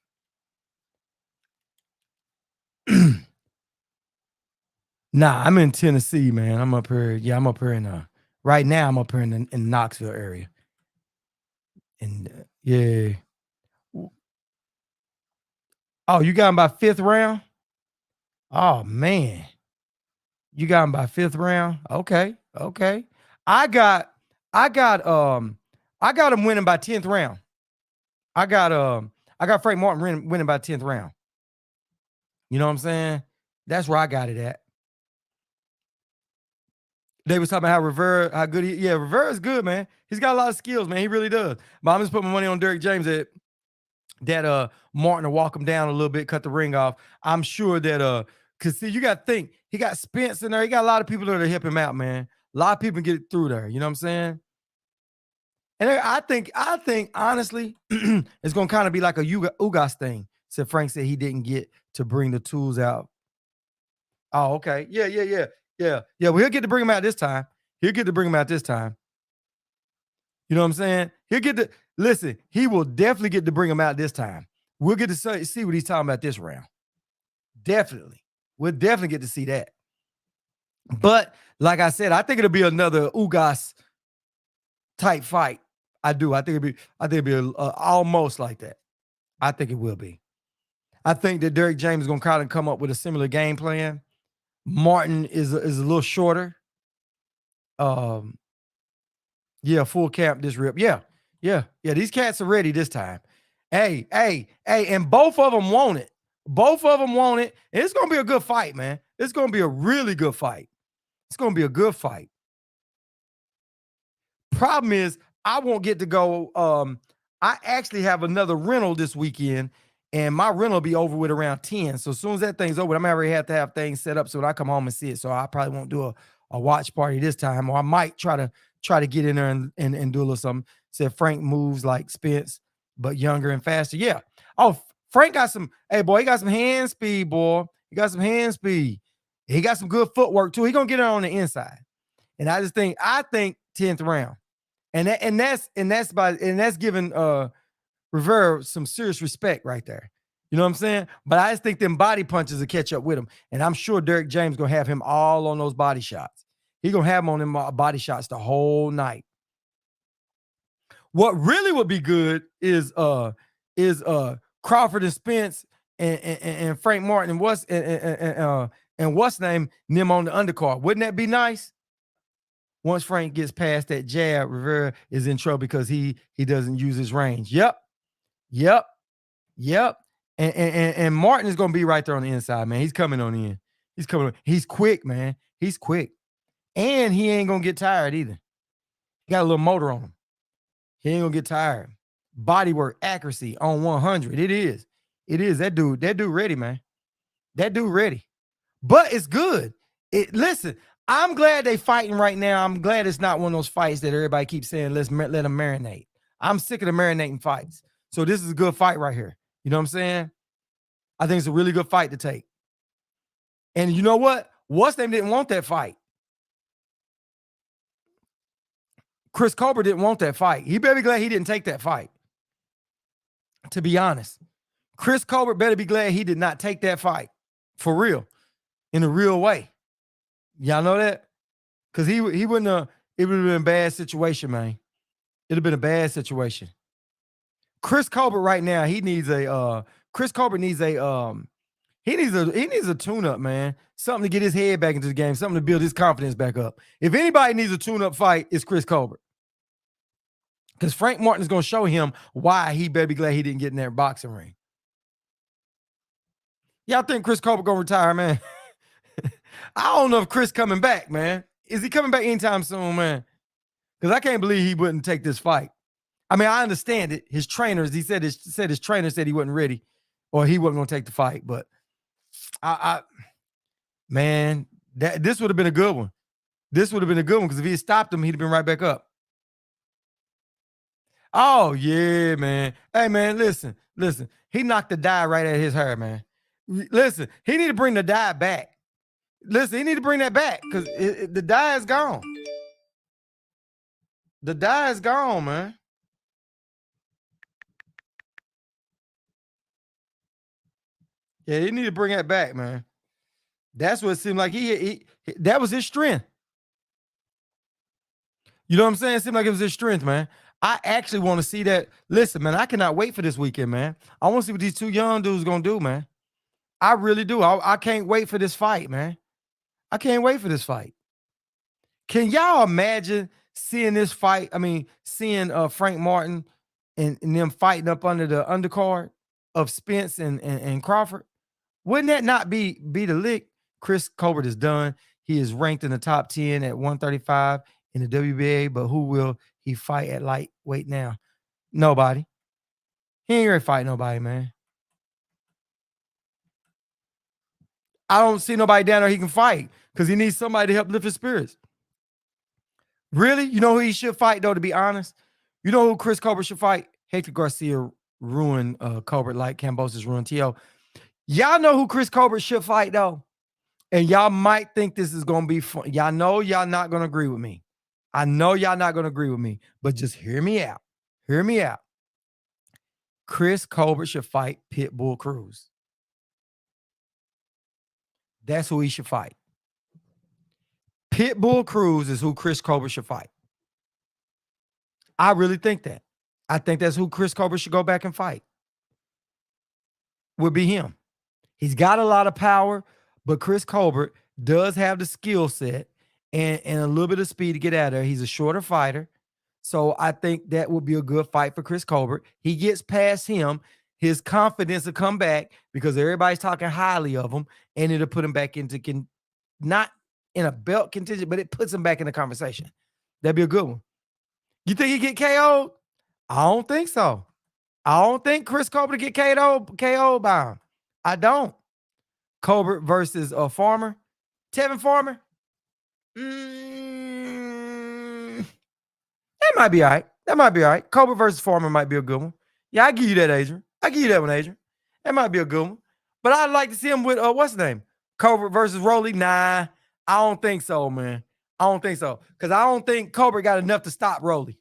Nah, I'm in Tennessee, man. I'm up here. Yeah, I'm up here in right now I'm up here in Knoxville area. And yeah. Oh, you got him by 5th round? Oh man. You got him by 5th round? Okay. Okay. I got I got I got him winning by 10th round. I got Frank Martin winning by 10th round. You know what I'm saying? That's where I got it at. They was talking about how Rivera, how good Rivera's good, man. He's got a lot of skills, man. He really does. But I'm just putting my money on Derek James that Martin will walk him down a little bit, cut the ring off. I'm sure that because see, you got to think he got Spence in there. He got a lot of people there to help him out, man. A lot of people get through there. You know what I'm saying? And I think honestly, it's gonna kind of be like a Ugas thing. Said Frank said he didn't get to bring the tools out. Oh, okay. Yeah. Well, he'll get to bring them out this time. He'll get to bring them out this time. You know what I'm saying? He'll get to listen. He will definitely get to bring them out this time. We'll get to see what he's talking about this round. Definitely, we'll definitely get to see that. But like I said, I think it'll be another Ugas type fight. I do. I think it'll be almost like that. I think it will be. I think that Derek James is gonna kind of come up with a similar game plan. Martin is a little shorter. Um, yeah, full camp this rip. Yeah. These cats are ready this time. Hey, and both of them want it. Both of them want it. And it's gonna be a good fight, man. It's gonna be a really good fight. It's gonna be a good fight. Problem is, I won't get to go. I actually have another rental this weekend, and my rental will be over with around 10. So as soon as that thing's over, I'm already have to have things set up so when I come home and see it. So I probably won't do a watch party this time, or I might try to get in there and do a little something. Said Frank moves like Spence, but younger and faster. Yeah. Oh, Frank got some, hey boy, he got some hand speed, boy. He got some hand speed. He got some good footwork too. He gonna get it on the inside. And I think 10th round. And that's giving Rivera some serious respect right there. You know what I'm saying? But I just think them body punches will catch up with him. And I'm sure Derek James gonna have him all on those body shots. He gonna have him on them body shots the whole night. What really would be good is Crawford and Spence and Frank Martin and what's name them on the undercard. Wouldn't that be nice? Once Frank gets past that jab, Rivera is in trouble because he doesn't use his range. Yep, yep. And Martin is gonna be right there on the inside, man. He's coming on in. He's coming. He's quick, man. He's quick, and he ain't gonna get tired either. He got a little motor on him. He ain't gonna get tired. body work, accuracy on 100. It is. It is. That dude ready, man. That dude ready. But it's good. Listen, I'm glad they fighting right now. I'm glad it's not one of those fights that everybody keeps saying, let them marinate. I'm sick of the marinating fights. So this is a good fight right here. You know what I'm saying? I think it's a really good fight to take. And you know what? What's name didn't want that fight. Chris Colbert didn't want that fight. He better be glad he didn't take that fight. To be honest, Chris Colbert better be glad he did not take that fight for real, in a real way. Y'all know that? Because he wouldn't have, it would have been a bad situation, man. It'd have been a bad situation. Chris Colbert right now, he needs a he needs a tune-up, man. Something to get his head back into the game, something to build his confidence back up. If anybody needs a tune-up fight, it's Chris Colbert. Because Frank Martin is going to show him why he better be glad he didn't get in that boxing ring. Y'all think Chris Colbert going to retire, man? I don't know if Chris coming back, man. Is he coming back anytime soon, man? Because I can't believe he wouldn't take this fight. I mean, I understand it. His trainers, his trainer said he wasn't ready or he wasn't going to take the fight. But man, this would have been a good one. This would have been a good one because if he had stopped him, he'd have been right back up. Oh, yeah, man. Hey, man, listen. He knocked the dye right at his hair, man. Listen, he need to bring the dye back. Listen, he need to bring that back because the dye is gone. The dye is gone, man. Yeah, he need to bring that back, man. That's what it seemed like. He that was his strength. You know what I'm saying? It seemed like it was his strength, man. I actually want to see that. Listen, man, I cannot wait for this weekend, man. I want to see what these two young dudes gonna do, man. I really do. I can't wait for this fight, man. I can't wait for this fight. Can y'all imagine seeing this fight? I mean, seeing Frank Martin and them fighting up under the undercard of Spence and Crawford. Wouldn't that not be the lick? Chris Colbert is done. He is ranked in the top 10 at 135 in the WBA, but who will he fight at lightweight now? Nobody. He ain't gonna fight nobody, man. I don't see nobody down there he can fight because he needs somebody to help lift his spirits. Really? You know who he should fight, though, to be honest? You know who Chris Colbert should fight? Hector Garcia ruined Colbert like Kambosos ruined T.O. Y'all know who Chris Colbert should fight, though? And y'all might think this is going to be fun. Y'all know y'all not going to agree with me. I know y'all not going to agree with me, but just hear me out. Hear me out. Chris Colbert should fight Pitbull Cruz. That's who he should fight. Pitbull Cruz is who Chris Colbert should fight. I really think that. I think that's who Chris Colbert should go back and fight. Would be him. He's got a lot of power, but Chris Colbert does have the skill set and a little bit of speed to get out of there. He's a shorter fighter. So I think that would be a good fight for Chris Colbert. He gets past him. His confidence will come back because everybody's talking highly of him, and it'll put him back into not in a belt contention, but it puts him back in the conversation. That'd be a good one. You think he get KO'd? I don't think so. I don't think Chris Colbert get KO'd by him. I don't. Colbert versus Farmer. Tevin Farmer. That might be all right. That might be all right. Colbert versus Farmer might be a good one. Yeah, I give you that, Adrian. I give you that one, Adrian. That might be a good one. But I'd like to see him with what's his name? Colbert versus Rolly. Nah, I don't think so, man. I don't think so. Because I don't think Colbert got enough to stop Rolly.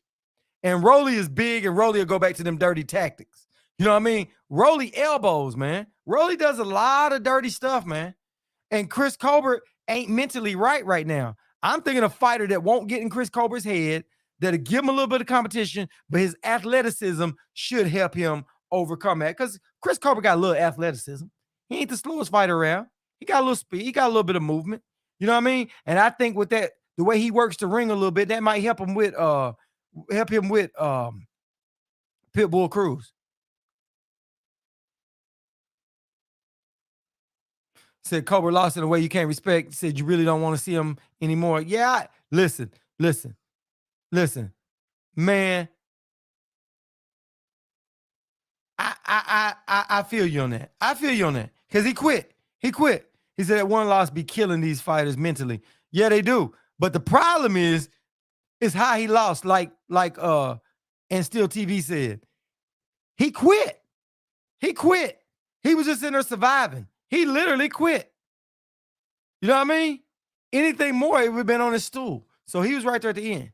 And Rolly is big, and Rolly will go back to them dirty tactics. You know what I mean? Rolly elbows, man. Rolly does a lot of dirty stuff, man. And Chris Colbert ain't mentally right now. I'm thinking a fighter that won't get in Chris Colbert's head, that'll give him a little bit of competition, but his athleticism should help him overcome that. Because Chris Colbert got a little athleticism. He ain't the slowest fighter around. He got a little speed. He got a little bit of movement. You know what I mean? And I think with that, the way he works the ring a little bit, that might help him with Pitbull Cruz. Said Colbert lost in a way you can't respect. Said you really don't want to see him anymore. Yeah, listen, man. I feel you on that. I feel you on that because he quit. He quit. He said that one loss be killing these fighters mentally. Yeah, they do. But the problem is how he lost. And Still TV said he quit. He quit. He was just in there surviving. He literally quit. You know what I mean? Anything more, it would have been on his stool. So he was right there at the end.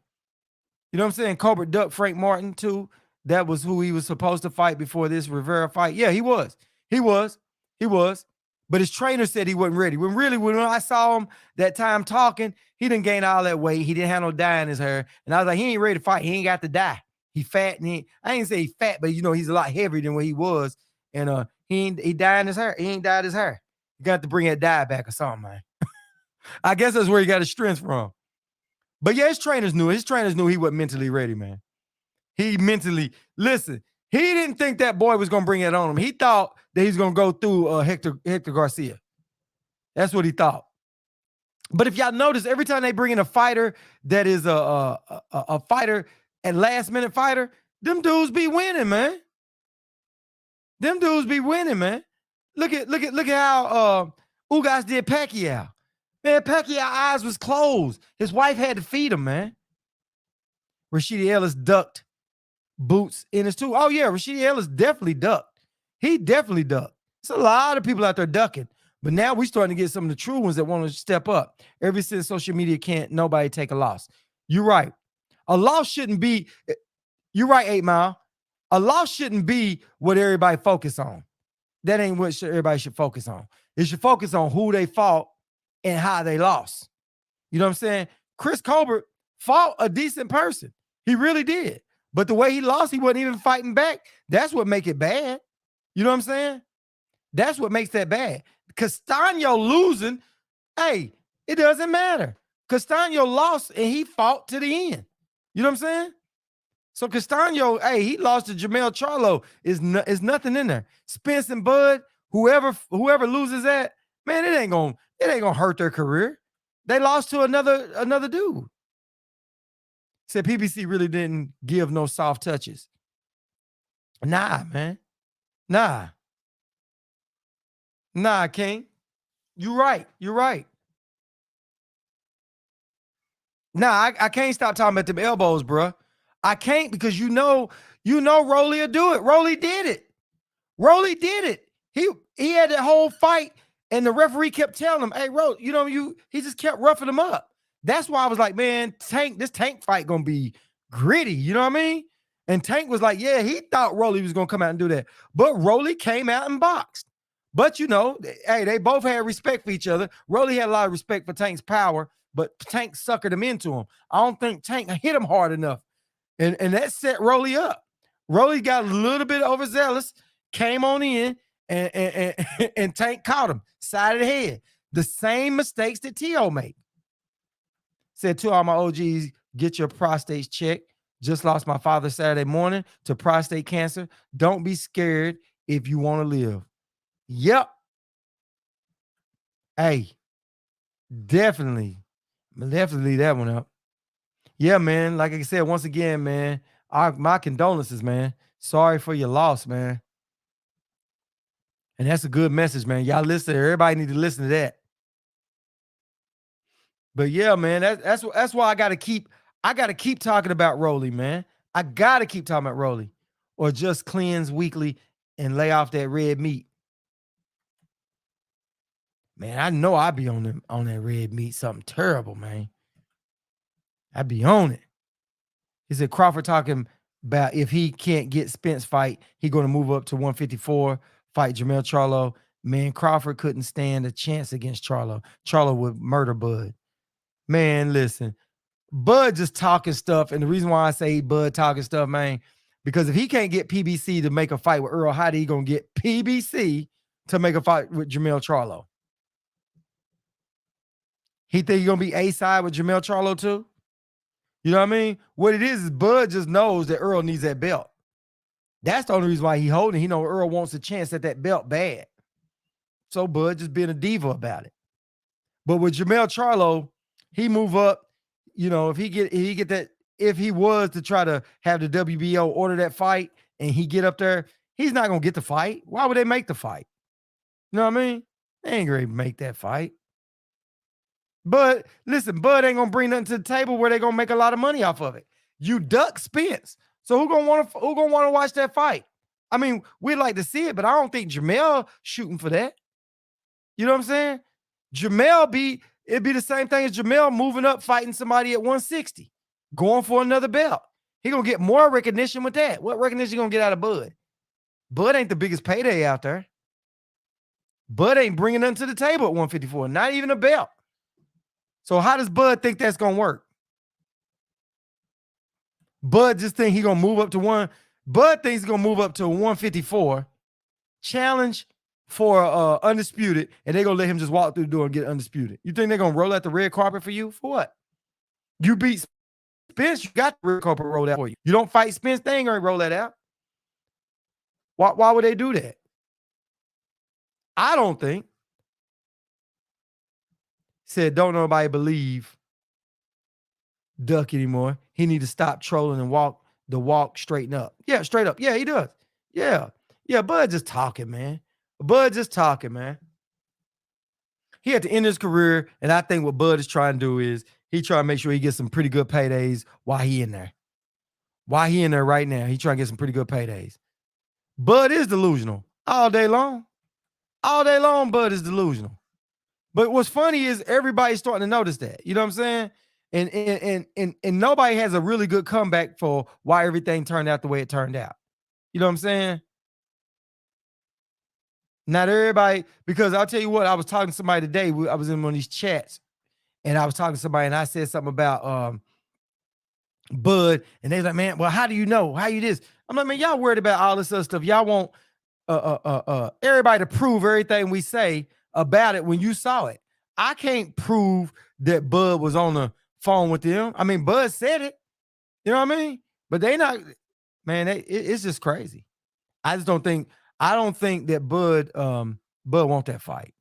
You know what I'm saying? Colbert ducked Frank Martin too. That was who he was supposed to fight before this Rivera fight. Yeah, he was. He was. He was. But his trainer said he wasn't ready. When I saw him that time talking, he didn't gain all that weight. He didn't have no dye in his hair. And I was like, he ain't ready to fight. He ain't got the dye. He fat and I ain't say he fat, but he's a lot heavier than what he was. And he dyed his hair. He ain't dyed his hair. You got to bring that dye back or something, man. I guess that's where he got his strength from. But yeah, his trainers knew. His trainers knew he wasn't mentally ready, man. He didn't think that boy was going to bring it on him. He thought that he's going to go through Hector Garcia. That's what he thought. But if y'all notice, every time they bring in a fighter that is a fighter and last minute fighter, them dudes be winning, man. Them dudes be winning, man. Look at how Ugas did Pacquiao. Man, Pacquiao's eyes was closed. His wife had to feed him, man. Rashidi Ellis ducked Boots in his too. Oh, yeah, Rashidi Ellis definitely ducked. He definitely ducked. There's a lot of people out there ducking. But now we're starting to get some of the true ones that want to step up. Ever since social media can't nobody take a loss. You're right. A loss shouldn't be, you're right, 8 Mile. A loss shouldn't be what everybody focus on. That ain't what everybody should focus on. They should focus on who they fought and how they lost. You know what I'm saying? Chris Colbert fought a decent person. He really did. But the way he lost, he wasn't even fighting back. That's what make it bad. You know what I'm saying? That's what makes that bad. Castaño losing, hey, it doesn't matter. Castaño lost and he fought to the end. You know what I'm saying? So Castaño, hey, he lost to Jermell Charlo. Is nothing in there. Spence and Bud, whoever loses that, man, it ain't gonna hurt their career. They lost to another dude. Said PBC really didn't give no soft touches. Nah, man. Nah, King. You're right. Nah, I can't stop talking about them elbows, bro. I can't because you know Rolly will do it. Rolly did it. He had that whole fight, and the referee kept telling him, "Hey, Rolly, he just kept roughing him up." That's why I was like, man, this Tank fight gonna be gritty. You know what I mean? And Tank was like, yeah, he thought Rolly was gonna come out and do that, but Rolly came out and boxed. But hey, they both had respect for each other. Rolly had a lot of respect for Tank's power, but Tank suckered him into him. I don't think Tank hit him hard enough. And that set Rolly up. Rolly got a little bit overzealous, came on in, and Tank caught him side of the head. The same mistakes that T.O. made. Said to all my OGs, get your prostates checked. Just lost my father Saturday morning to prostate cancer. Don't be scared if you want to live. Yep. Hey, definitely that one up. Yeah, man. Like I said, once again, man, my condolences, man. Sorry for your loss, man. And that's a good message, man. Y'all listen. Everybody need to listen to that. But yeah, man, that's why I gotta keep talking about Rolly, man. I gotta keep talking about Rolly, or just cleanse weekly and lay off that red meat. Man, I know I be on that red meat, something terrible, man. I be on it. He said Crawford talking about if he can't get Spence fight, he gonna move up to 154, fight Jermell Charlo. Man, Crawford couldn't stand a chance against Charlo. Charlo would murder Bud. Man, listen, Bud just talking stuff. And the reason why I say Bud talking stuff, man, because if he can't get PBC to make a fight with Earl, how he going to get PBC to make a fight with Jermell Charlo? He think he's going to be A-side with Jermell Charlo too? You know what I mean? What it is Bud just knows that Earl needs that belt. That's the only reason why he holding. He know Earl wants a chance at that belt bad. So Bud just being a diva about it. But with Jermell Charlo, he move up, if he was to try to have the WBO order that fight and he get up there, He's not gonna get the fight. Why would they make the fight? You know what I mean? They ain't gonna make that fight. But listen, Bud ain't gonna bring nothing to the table where they gonna make a lot of money off of it. You duck Spence. So who gonna want to watch that fight? I mean, we'd like to see it, but I don't think Jamel shooting for that. You know what I'm saying? It'd be the same thing as Jamel moving up, fighting somebody at 160, going for another belt. He gonna get more recognition with that. What recognition you gonna get out of Bud? Bud ain't the biggest payday out there. Bud ain't bringing nothing to the table at 154, not even a belt. So how does Bud think that's gonna work? Bud just think he gonna move up to one. Bud thinks he's gonna move up to 154, challenge for undisputed, and they're gonna let him just walk through the door and get undisputed. You think they're gonna roll out the red carpet for you? For what? You beat Spence, you got the red carpet rolled out for you. You don't fight Spence, they ain't gonna roll that out. Why would they do that? I don't think. Said, don't nobody believe Duck anymore. He need to stop trolling and walk straighten up. Yeah, straight up. Yeah, he does. Yeah. Yeah, Bud just talking, man. Bud just talking, man. He had to end his career, and I think what Bud is trying to do is he trying to make sure he gets some pretty good paydays while he in there. While he in there right now, he trying to get some pretty good paydays. Bud is delusional all day long. All day long, Bud is delusional. But what's funny is everybody's starting to notice that. You know what I'm saying? And nobody has a really good comeback for why everything turned out the way it turned out. You know what I'm saying? Not everybody, because I'll tell you what, I was talking to somebody today. I was in one of these chats, and I was talking to somebody, and I said something about Bud, and they was like, man, well, how do you know? How you this? I'm like, man, y'all worried about all this other stuff. Y'all want everybody to prove everything we say about it when you saw it. I can't prove that Bud was on the phone with them. I mean, Bud said it. You know what I mean? But they not, man, it's just crazy. I don't think that Bud want that fight.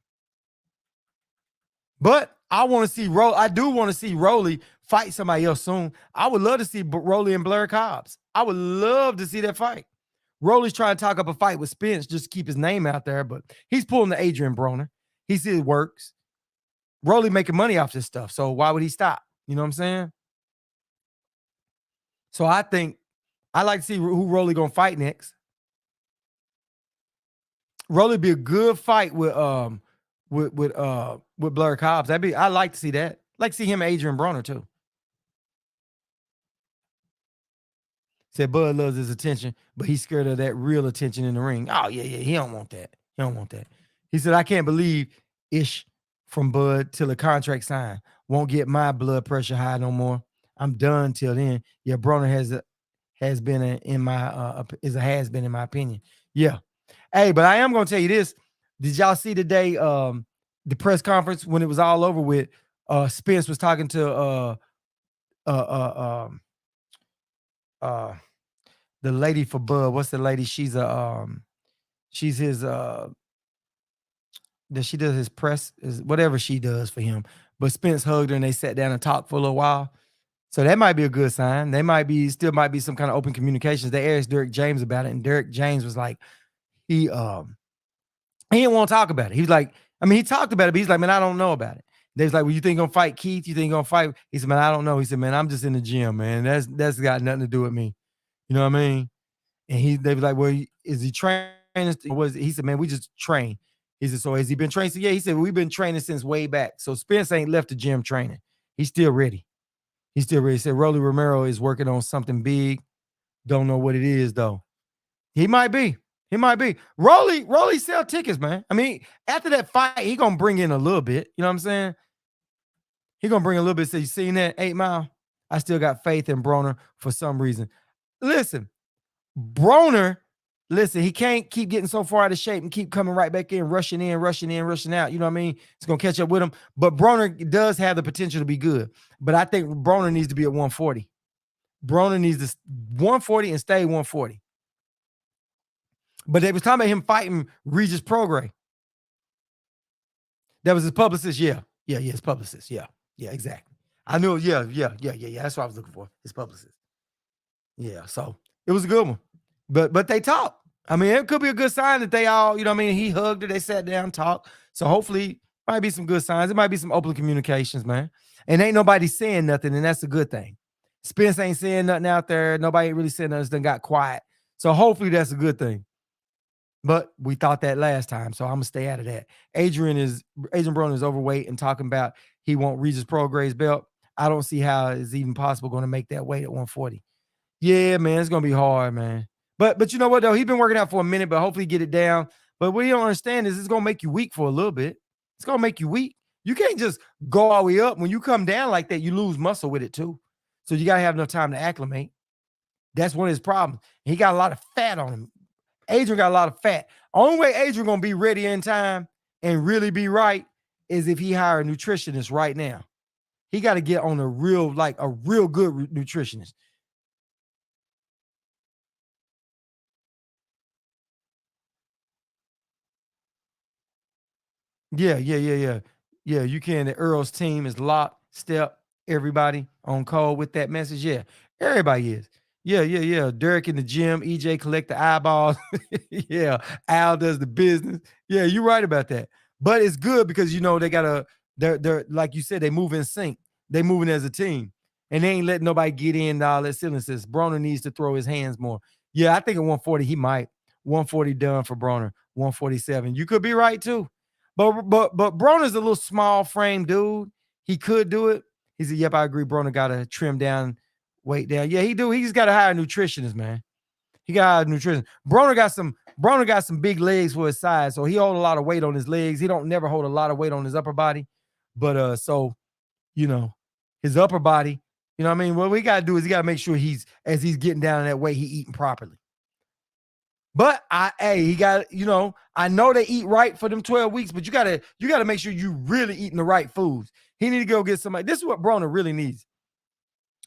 But I want to see I do want to see Rolly fight somebody else soon. I would love to see Rolly and Blair Cobbs. I would love to see that fight. Rolly's trying to talk up a fight with Spence just to keep his name out there, but he's pulling the Adrian Broner. He sees it works. Rolly making money off this stuff, so why would he stop? You know what I'm saying? So I think I like to see who Rolly gonna fight next. Rolly be a good fight with Blair Cobbs. I like to see that. I like to see him and Adrian Broner too. Said Bud loves his attention, but he's scared of that real attention in the ring. Oh, yeah, he don't want that. He don't want that. He said, I can't believe ish from Bud till the contract signed. Won't get my blood pressure high no more. I'm done till then. Yeah, Broner has been in my opinion. Yeah. Hey, but I am gonna tell you this. Did y'all see today the press conference when it was all over with? Spence was talking to the lady for Bud. What's the lady? She's his that she does his press, is whatever she does for him. But Spence hugged her and they sat down and talked for a little while. So that might be a good sign. They might be some kind of open communications. They asked Derek James about it, and Derek James was like, he didn't want to talk about it. He was like, I mean, he talked about it, but he's like, man, I don't know about it. They was like, well, you think you're gonna fight Keith? You think you're gonna fight? He said, man, I don't know. He said, man, I'm just in the gym, man. That's got nothing to do with me. You know what I mean? And they was like, well, is he training? He said, man, we just train. He said, so has he been training? So yeah, he said, we've been training since way back. So Spence ain't left the gym training. He's still ready. He's still ready. He said, Rolly Romero is working on something big. Don't know what it is though. He might be. He might be. Rolly sell tickets, man. I mean, after that fight, he gonna bring in a little bit. You know what I'm saying? He gonna bring a little bit. So you seen that 8 Mile? I still got faith in Broner for some reason. Listen, Broner, he can't keep getting so far out of shape and keep coming right back in, rushing out. You know what I mean? It's gonna catch up with him. But Broner does have the potential to be good. But I think Broner needs to be at 140. Broner needs to 140 and stay 140. But they was talking about him fighting Regis Prograis. That was his publicist. Yeah, his publicist. Yeah, exactly. I knew. Yeah. That's what I was looking for. His publicist. Yeah, so it was a good one. But they talk. I mean, it could be a good sign that they all, you know what I mean, he hugged her, they sat down, talked. So hopefully, might be some good signs. It might be some open communications, man. And ain't nobody saying nothing, and that's a good thing. Spence ain't saying nothing out there. Nobody ain't really saying nothing. It's done got quiet. So hopefully that's a good thing. But we thought that last time, so I'm gonna stay out of that. Adrian Broner is overweight and talking about he won't Regis Prograis belt. I don't see how it's even possible going to make that weight at 140. Yeah, man, it's gonna be hard, man. But you know what though? He's been working out for a minute, but hopefully get it down. But what you don't understand is it's gonna make you weak for a little bit. It's gonna make you weak. You can't just go all the way up. When you come down like that, you lose muscle with it too. So you gotta have enough time to acclimate. That's one of his problems. He got a lot of fat on him. Adrian got a lot of fat. Only way Adrian gonna be ready in time and really be right is if he hire a nutritionist right now. He got to get on a real good nutritionist. Yeah. You can. The Earl's team is locked, step, everybody on call with that message. Yeah, everybody is. Yeah. Derek in the gym, EJ collect the eyeballs. Yeah, Al does the business. Yeah, you're right about that. But it's good because you know they gotta. They're like you said, they move in sync. They moving as a team, and they ain't letting nobody get in all that silliness. Broner needs to throw his hands more. Yeah, I think at 140 he might. 140 done for Broner. 147. You could be right too. But Broner's a little small frame dude. He could do it. He said, "Yep, I agree. Broner got to trim down, weight down. Yeah, he do. He just got to hire a nutritionist, man. He got to hire a nutritionist. Broner got some big legs for his size, so he hold a lot of weight on his legs. He don't never hold a lot of weight on his upper body, but so you know, his upper body. You know what I mean? What we got to do is he got to make sure as he's getting down that weight, he eating properly. But he got, I know they eat right for them 12 weeks, but you gotta make sure you really eating the right foods. He need to go get somebody. This is what Broner really needs.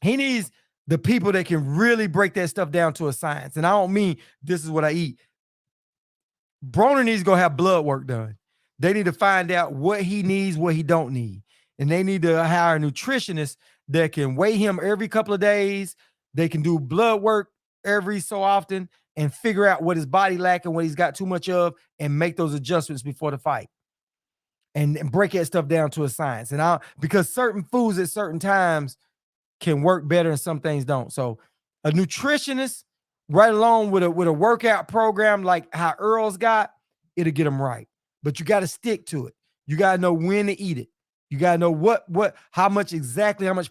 He needs the people that can really break that stuff down to a science. And I don't mean this is what I eat. Broner needs to go have blood work done. They need to find out what he needs, what he don't need. And they need to hire a nutritionist that can weigh him every couple of days. They can do blood work every so often and figure out what his body lacking, what he's got too much of, and make those adjustments before the fight. And break that stuff down to a science. And because certain foods at certain times can work better and some things don't. So a nutritionist right along with a workout program like how Earl's got, it'll get them right. But you got to stick to it. You got to know when to eat it. You got to know how much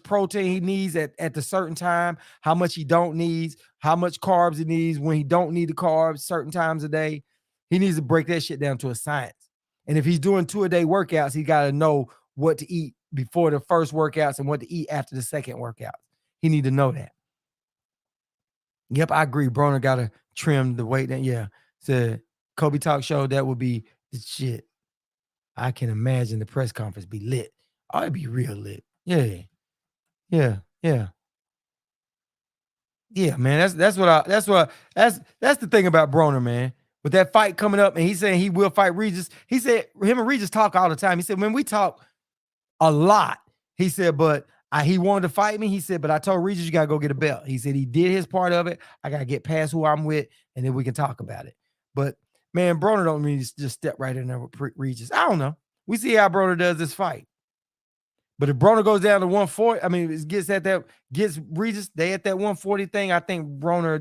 protein he needs at the certain time, how much he don't needs, how much carbs he needs, when he don't need the carbs certain times a day. He needs to break that shit down to a science. And if he's doing 2-a-day workouts, he got to know what to eat before the first workouts and what to eat after the second workout. He need to know that. Yep, I agree. Broner got to trim the weight down. Yeah. The Kobe Talk Show, that would be the shit. I can imagine the press conference be lit. Oh, it'd be real lit. Yeah. Yeah. Yeah, man. That's the thing about Broner, man. With that fight coming up, and he's saying he will fight Regis. He said him and Regis talk all the time. He said, when we talk a lot, he said, but he wanted to fight me. He said, but I told Regis, you gotta go get a belt. He said he did his part of it. I gotta get past who I'm with, and then we can talk about it. But man, Broner don't really just step right in there with Regis. I don't know. We see how Broner does this fight. But if Broner goes down to 140, I mean, it gets Regis, they at that 140 thing. I think Broner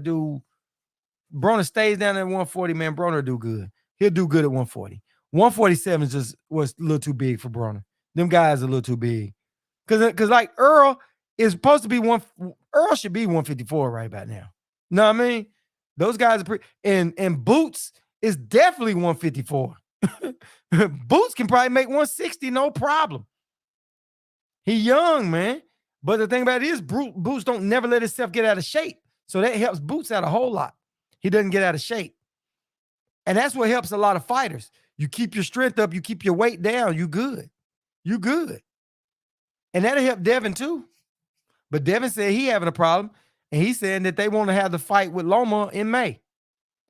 stays down at 140, man. Broner do good. He'll do good at 140. 147 was a little too big for Broner. Them guys are a little too big. Cause like Earl is supposed to be Earl should be 154 right about now. Know what I mean? Those guys are and Boots is definitely 154. Boots can probably make 160, no problem. He young, man. But the thing about it is Boots don't never let himself get out of shape. So that helps Boots out a whole lot. He doesn't get out of shape. And that's what helps a lot of fighters. You keep your strength up, you keep your weight down, you good. You good. And that'll help Devin too. But Devin said he having a problem. And he's saying that they want to have the fight with Loma in May.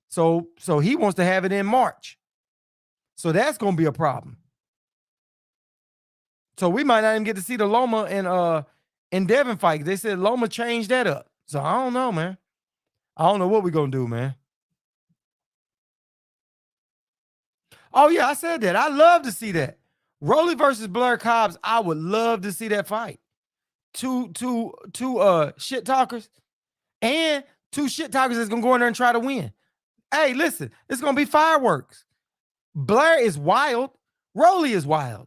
So he wants to have it in March. So that's going to be a problem. So we might not even get to see the Loma and Devin fight. They said Loma changed that up. So I don't know, man. I don't know what we're going to do, man. Oh yeah, I said that. I love to see that. Rolly versus Blair Cobbs. I would love to see that fight. Two shit talkers and two shit talkers that's gonna go in there and try to win. Hey, listen, it's gonna be fireworks. Blair is wild. Rolly is wild.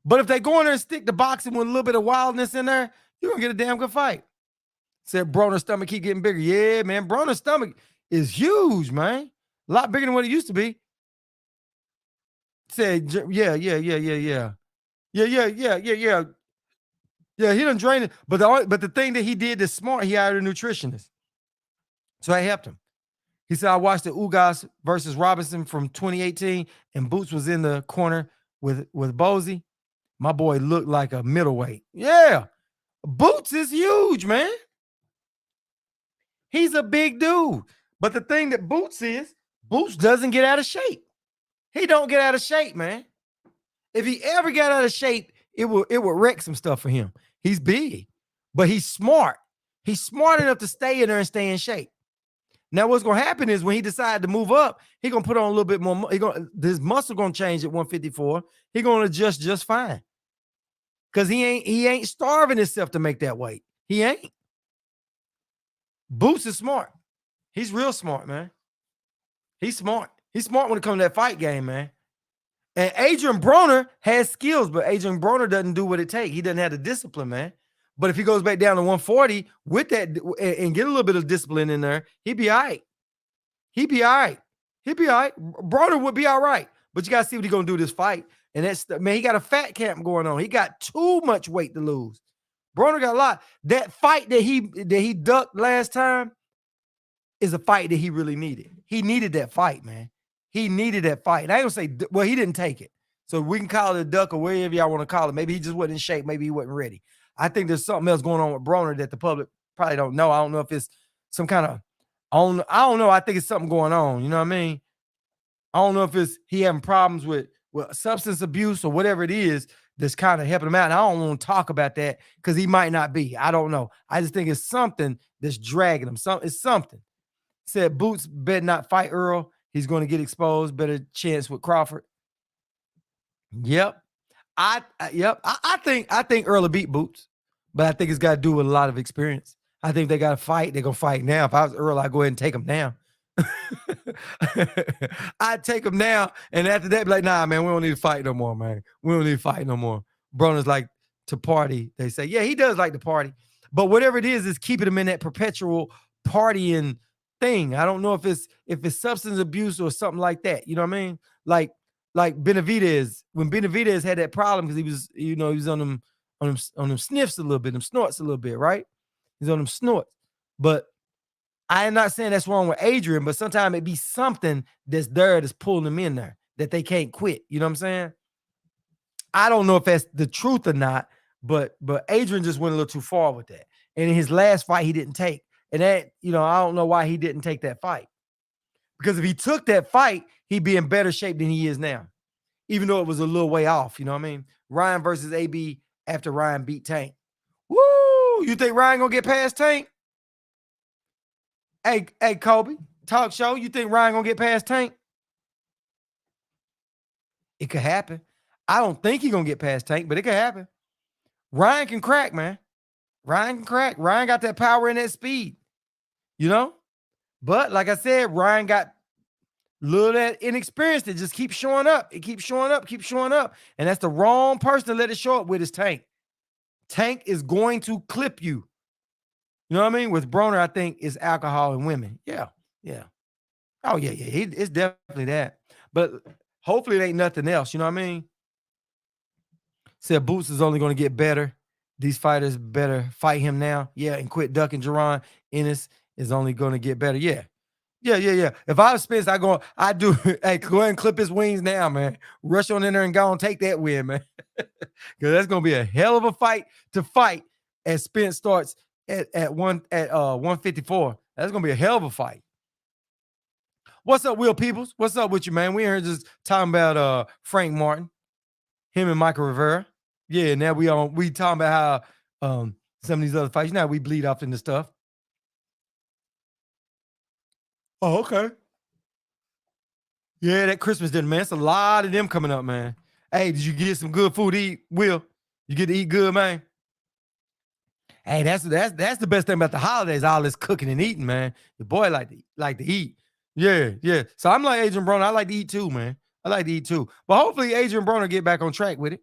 But if they go in there and stick the boxing with a little bit of wildness in there, you're gonna get a damn good fight. Said Broner's stomach keep getting bigger. Yeah, man. Broner's stomach is huge, man. A lot bigger than what it used to be. Said, yeah, yeah, yeah, yeah, yeah. Yeah, yeah, yeah, yeah, yeah. Yeah, he done drained it. But the thing that he did that's smart, he hired a nutritionist. So I helped him. He said, I watched the Ugas versus Robinson from 2018, and Boots was in the corner with Bozy. My boy looked like a middleweight. Yeah. Boots is huge, man. He's a big dude. But the thing that Boots doesn't get out of shape. He don't get out of shape, man. If he ever got out of shape, it would wreck some stuff for him. He's big, but he's smart. He's smart enough to stay in there and stay in shape. Now, what's gonna happen is when he decides to move up, he's gonna put on a little bit more. His muscle gonna change at 154. He's gonna adjust just fine. Cause he ain't starving himself to make that weight. He ain't. Boots is smart. He's real smart, man. He's smart. He's smart when it comes to that fight game, man. And Adrian Broner has skills, but Adrian Broner doesn't do what it takes. He doesn't have the discipline, man. But if he goes back down to 140 with that and get a little bit of discipline in there, he'd be all right. He'd be all right. He'd be all right. Broner would be all right. But you got to see what he's going to do this fight. And that's, man, he got a fat camp going on. He got too much weight to lose. Broner got a lot. That fight that he ducked last time is a fight that he really needed. He needed that fight, man. He needed that fight. And I ain't gonna say, well, he didn't take it. So we can call it a duck or whatever y'all want to call it. Maybe he just wasn't in shape. Maybe he wasn't ready. I think there's something else going on with Broner that the public probably don't know. I don't know if it's some kind of, I don't know. I think it's something going on. You know what I mean? I don't know if it's he having problems with substance abuse or whatever it is that's kind of helping him out. And I don't want to talk about that because he might not be. I don't know. I just think it's something that's dragging him. It's something. Said Boots better not fight Earl. He's going to get exposed. Better chance with Crawford. Yep. I think Earl will beat Boots, but I think it's got to do with a lot of experience. I think they got to fight. They're going to fight now. If I was Earl, I'd go ahead and take him now. I'd take him now. And after that, be like, nah, man, we don't need to fight no more, man. We don't need to fight no more. Broner's like to party. They say, yeah, he does like to party. But whatever it is keeping him in that perpetual partying thing. I don't know if it's substance abuse or something like that. You know what I mean? Like Benavidez, when Benavidez had that problem because he was on them sniffs a little bit, them snorts a little bit, right? He's on them snorts. But I am not saying that's wrong with Adrian, but sometimes it be something that's pulling them in there that they can't quit. You know what I'm saying? I don't know if that's the truth or not, but Adrian just went a little too far with that. And in his last fight, he didn't take. And that, I don't know why he didn't take that fight. Because if he took that fight, he'd be in better shape than he is now. Even though it was a little way off, you know what I mean? Ryan versus AB after Ryan beat Tank. Woo! You think Ryan gonna get past Tank? Hey, Kobe, talk show. You think Ryan gonna get past Tank? It could happen. I don't think he's gonna get past Tank, but it could happen. Ryan can crack, man. Ryan can crack. Ryan got that power and that speed, But like I said, Ryan got a little that inexperience that just keeps showing up. It keeps showing up, And that's the wrong person to let it show up with is Tank. Tank is going to clip you. You know what I mean? With Broner, I think it's alcohol and women. Yeah. Oh, yeah. It's definitely that. But hopefully it ain't nothing else. You know what I mean? Said Boots is only going to get better. These fighters better fight him now. Yeah, and quit ducking Jerron. Ennis is only going to get better. Yeah. If I was Spence, I do. Hey, go ahead and clip his wings now, man. Rush on in there and go and take that win, man. Because that's going to be a hell of a fight to fight as Spence starts at 154. That's going to be a hell of a fight. What's up, Will Peoples? What's up with you, man? We here just talking about Frank Martin, him and Michael Rivera. Yeah, now we talking about how some of these other fights. Now we bleed off into stuff. Oh, okay. Yeah, that Christmas dinner, man. It's a lot of them coming up, man. Hey, did you get some good food to eat, Will? You get to eat good, man? Hey, that's the best thing about the holidays, all this cooking and eating, man. The boy like to eat. Yeah, yeah. So I'm like Adrian Broner. I like to eat too, man. I like to eat too. But hopefully Adrian Broner get back on track with it.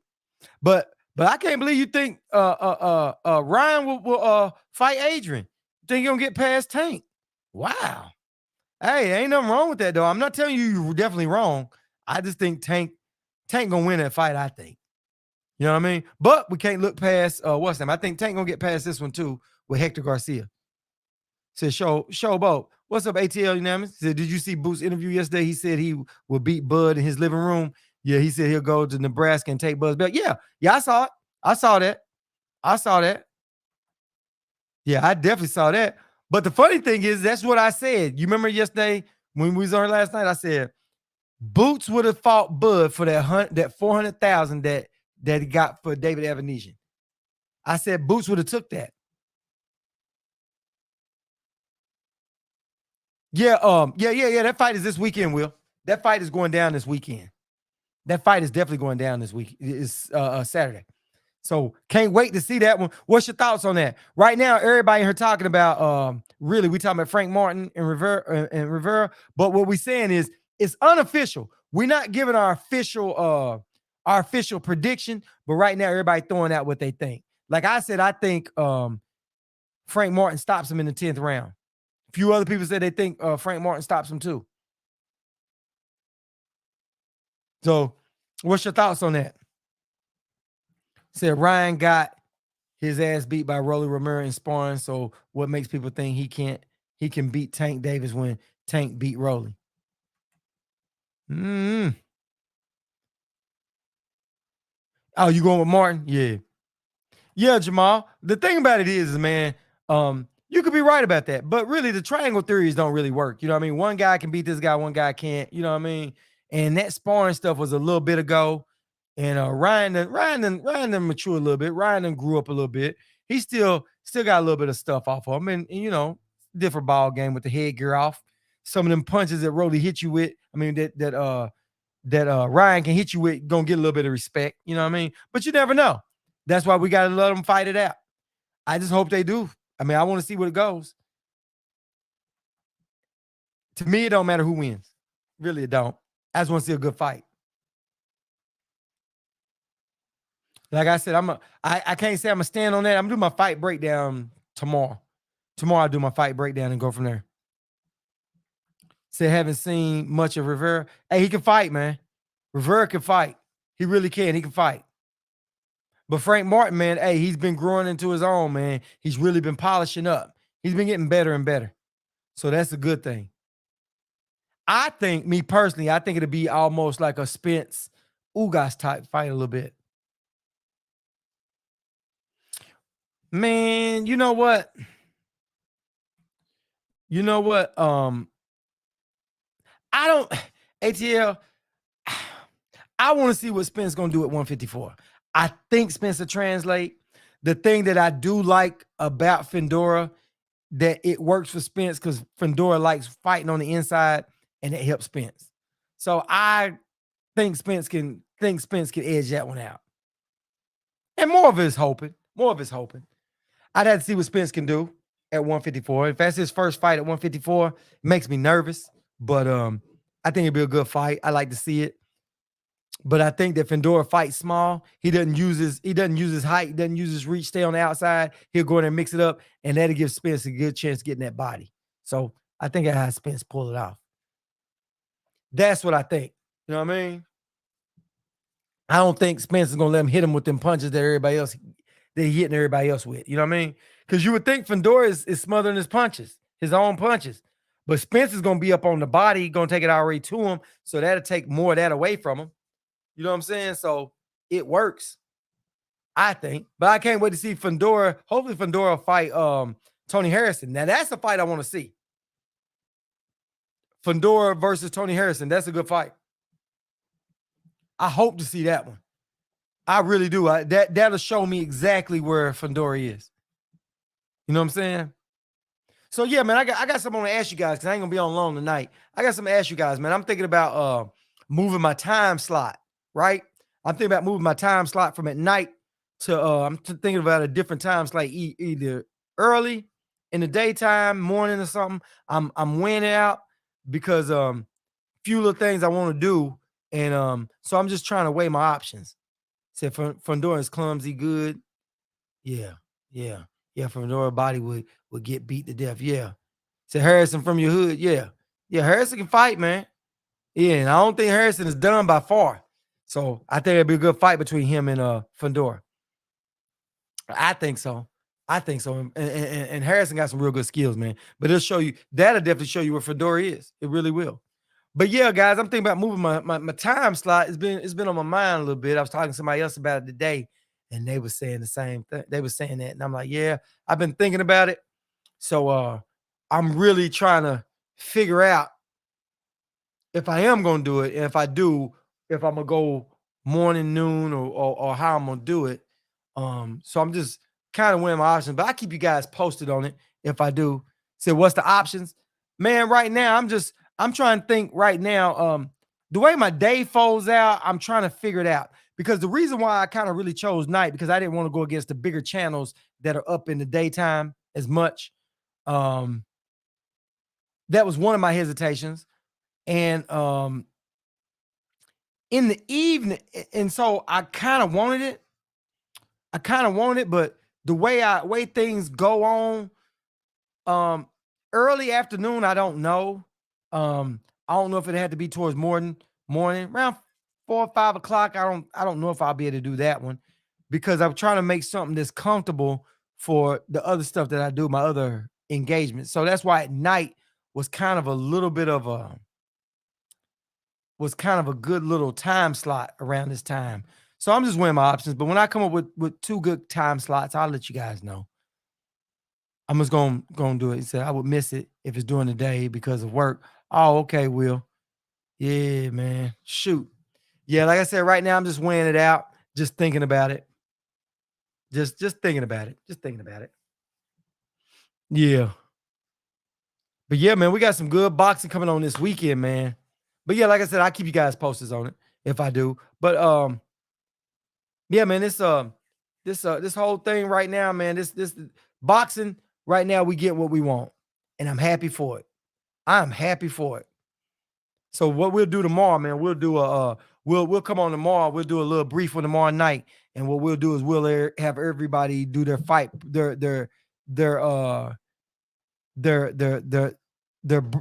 But I can't believe you think Ryan will fight Adrian. Think you gonna get past Tank? Wow. Hey, ain't nothing wrong with that though. I'm not telling you you're definitely wrong. I just think Tank gonna win that fight. I think. You know what I mean? But we can't look past what's name. I think Tank gonna get past this one too with Hector Garcia. Said Showboat. What's up, ATL Unanimous? Said, did you see Boots' interview yesterday? He said he will beat Bud in his living room. Yeah, he said he'll go to Nebraska and take Bud's belt. Yeah, I saw it. I saw that. I saw that. Yeah, I definitely saw that. But the funny thing is, that's what I said. You remember yesterday when we was on last night? I said Boots would have fought Bud for that 400,000 that he got for David Evanesian. I said Boots would have took that. Yeah, yeah. That fight is this weekend, Will. That fight is going down this weekend. That fight is definitely going down this week. It's Saturday. So can't wait to see that one. What's your thoughts on that? Right now, everybody here talking about really we talking about Frank Martin and Rivera. But what we're saying is it's unofficial. We're not giving our official prediction, but right now everybody throwing out what they think. Like I said, I think Frank Martin stops him in the 10th round. A few other people said they think Frank Martin stops him too. So what's your thoughts on that? Said Ryan got his ass beat by Rolly Romero in sparring. So what makes people think he can beat Tank Davis when Tank beat Rolly? Oh, you going with Martin? Yeah. Yeah, Jamal. The thing about it is, man, you could be right about that, but really the triangle theories don't really work. You know what I mean? One guy can beat this guy, one guy can't. You know what I mean? And that sparring stuff was a little bit ago. And Ryan done mature a little bit. Ryan done grew up a little bit. He still got a little bit of stuff off of him, and you know, different ball game with the headgear off. Some of them punches that Rolly hit you with. I mean, that Ryan can hit you with, gonna get a little bit of respect. You know what I mean? But you never know. That's why we gotta let them fight it out. I just hope they do. I mean, I want to see where it goes. To me, it don't matter who wins. Really, it don't. I just want to see a good fight. Like I said, I can't say I'm gonna stand on that. I'm gonna do my fight breakdown tomorrow. Tomorrow I'll do my fight breakdown and go from there. Said haven't seen much of Rivera. Hey, he can fight, man. Rivera can fight. He really can. He can fight. But Frank Martin, man, hey, he's been growing into his own, man. He's really been polishing up. He's been getting better and better. So that's a good thing. I think, me personally, I think it'll be almost like a Spence Ugas type fight a little bit. Man, you know what? You know what? I don't ATL. I want to see what Spence gonna do at 154. I think Spence will translate. The thing that I do like about Fedora, that it works for Spence because Fedora likes fighting on the inside and it helps Spence. So I think Spence can edge that one out. And more of it's hoping. I'd have to see what Spence can do at 154. If that's his first fight at 154, it makes me nervous. But I think it'd be a good fight. I like to see it. But I think that Fedora fights small. He doesn't use his height, he doesn't use his reach, stay on the outside. He'll go in there and mix it up, and that'll give Spence a good chance of getting that body. So I think I have Spence pull it off. That's what I think. You know what I mean? I don't think Spence is gonna let him hit him with them punches that he's hitting everybody else with. You know what I mean? Because you would think Fedora is smothering his punches, his own punches. But Spence is gonna be up on the body, gonna take it already to him. So that'll take more of that away from him. You know what I'm saying? So it works, I think. But I can't wait to see Fedora. Hopefully Fedora fight Tony Harrison. Now that's a fight I want to see. Fedora versus Tony Harrison. That's a good fight. I hope to see that one. I really do. That'll show me exactly where Fedora is. You know what I'm saying? So yeah, man, I got something to ask you guys because I ain't gonna be on long tonight. I got something to ask you guys, man. I'm thinking about moving my time slot, right? I'm thinking about moving my time slot from at night to thinking about a different time slot, either early in the daytime, morning or something. I'm weighing it out because few little things I want to do, and so I'm just trying to weigh my options. Said Fundora is clumsy, good. Yeah, yeah, yeah. Fundora body would get beat to death. Yeah. Said Harrison from your hood. Yeah, yeah. Harrison can fight, man. Yeah, and I don't think Harrison is done by far. So I think it'd be a good fight between him and Fundora. I think so. I think so. And Harrison got some real good skills, man. But it'll show you that'll definitely show you where Fedora is. It really will. But yeah, guys, I'm thinking about moving my time slot. It's been on my mind a little bit. I was talking to somebody else about it today, and they were saying the same thing. They were saying that, and I'm like, yeah, I've been thinking about it. So I'm really trying to figure out if I am gonna do it, and if I do, if I'm gonna go morning, noon, or how I'm gonna do it. So I'm just kind of weighing my options, but I keep you guys posted on it if I do. So what's the options? Man, right now I'm trying to think right now. The way my day folds out, I'm trying to figure it out. Because the reason why I kind of really chose night, because I didn't want to go against the bigger channels that are up in the daytime as much. Um, that was one of my hesitations. And in the evening, and so I kind of wanted it. I kind of wanted it, but the way things go on, um, early afternoon, I don't know. I don't know if it had to be towards morning around 4 or 5 o'clock. I don't know if I'll be able to do that one because I'm trying to make something that's comfortable for the other stuff that I do, my other engagements. So that's why at night was kind of a little bit of a was kind of a good little time slot around this time. So I'm just weighing my options. But when I come up with two good time slots, I'll let you guys know. I'm just gonna do it. He said I would miss it if it's during the day because of work. Oh, okay, Will. Yeah, man. Shoot. Yeah, like I said, right now I'm just weighing it out, just thinking about it. Just thinking about it. Just thinking about it. Yeah. But yeah, man, we got some good boxing coming on this weekend, man. But yeah, like I said, I'll keep you guys posted on it if I do. But yeah, man, this whole thing right now, man, this boxing right now, we get what we want, and I'm happy for it. I'm happy for it. So what we'll do tomorrow, man, we'll do we'll come on tomorrow. We'll do a little brief one tomorrow night, and what we'll do is have everybody do their fight, their their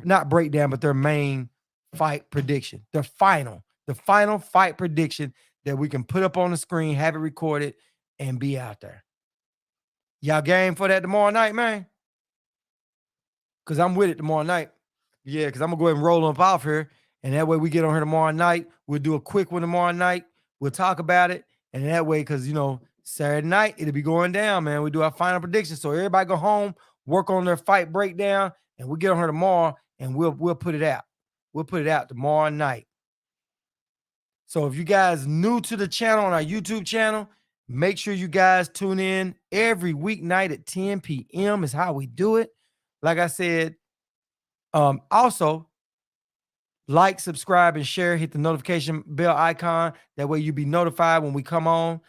not breakdown, but their main fight prediction, the final fight prediction that we can put up on the screen, have it recorded, and be out there. Y'all game for that tomorrow night, man? Cause I'm with it tomorrow night. Yeah, because I'm gonna go ahead and roll up off here, and that way we get on here tomorrow night. We'll do a quick one tomorrow night. We'll talk about it, and that way, because Saturday night it'll be going down, man. We do our final prediction, so everybody go home, work on their fight breakdown, and we get on here tomorrow, and we'll put it out. We'll put it out tomorrow night. So if you guys new to the channel on our YouTube channel, make sure you guys tune in every weeknight at 10 p.m. is how we do it. Like I said, also like, subscribe, and share. Hit the notification bell icon. That way you'll be notified when we come on,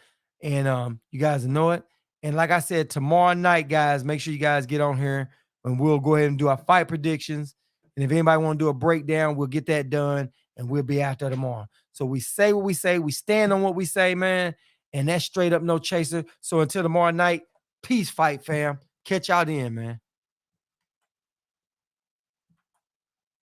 and you guys know it. And like I said, tomorrow night, guys, make sure you guys get on here, and we'll go ahead and do our fight predictions. And if anybody want to do a breakdown, we'll get that done, and we'll be out there tomorrow. So we say what we say. We stand on what we say, man. And that's straight up no chaser. So until tomorrow night, peace, fight fam. Catch y'all then, man.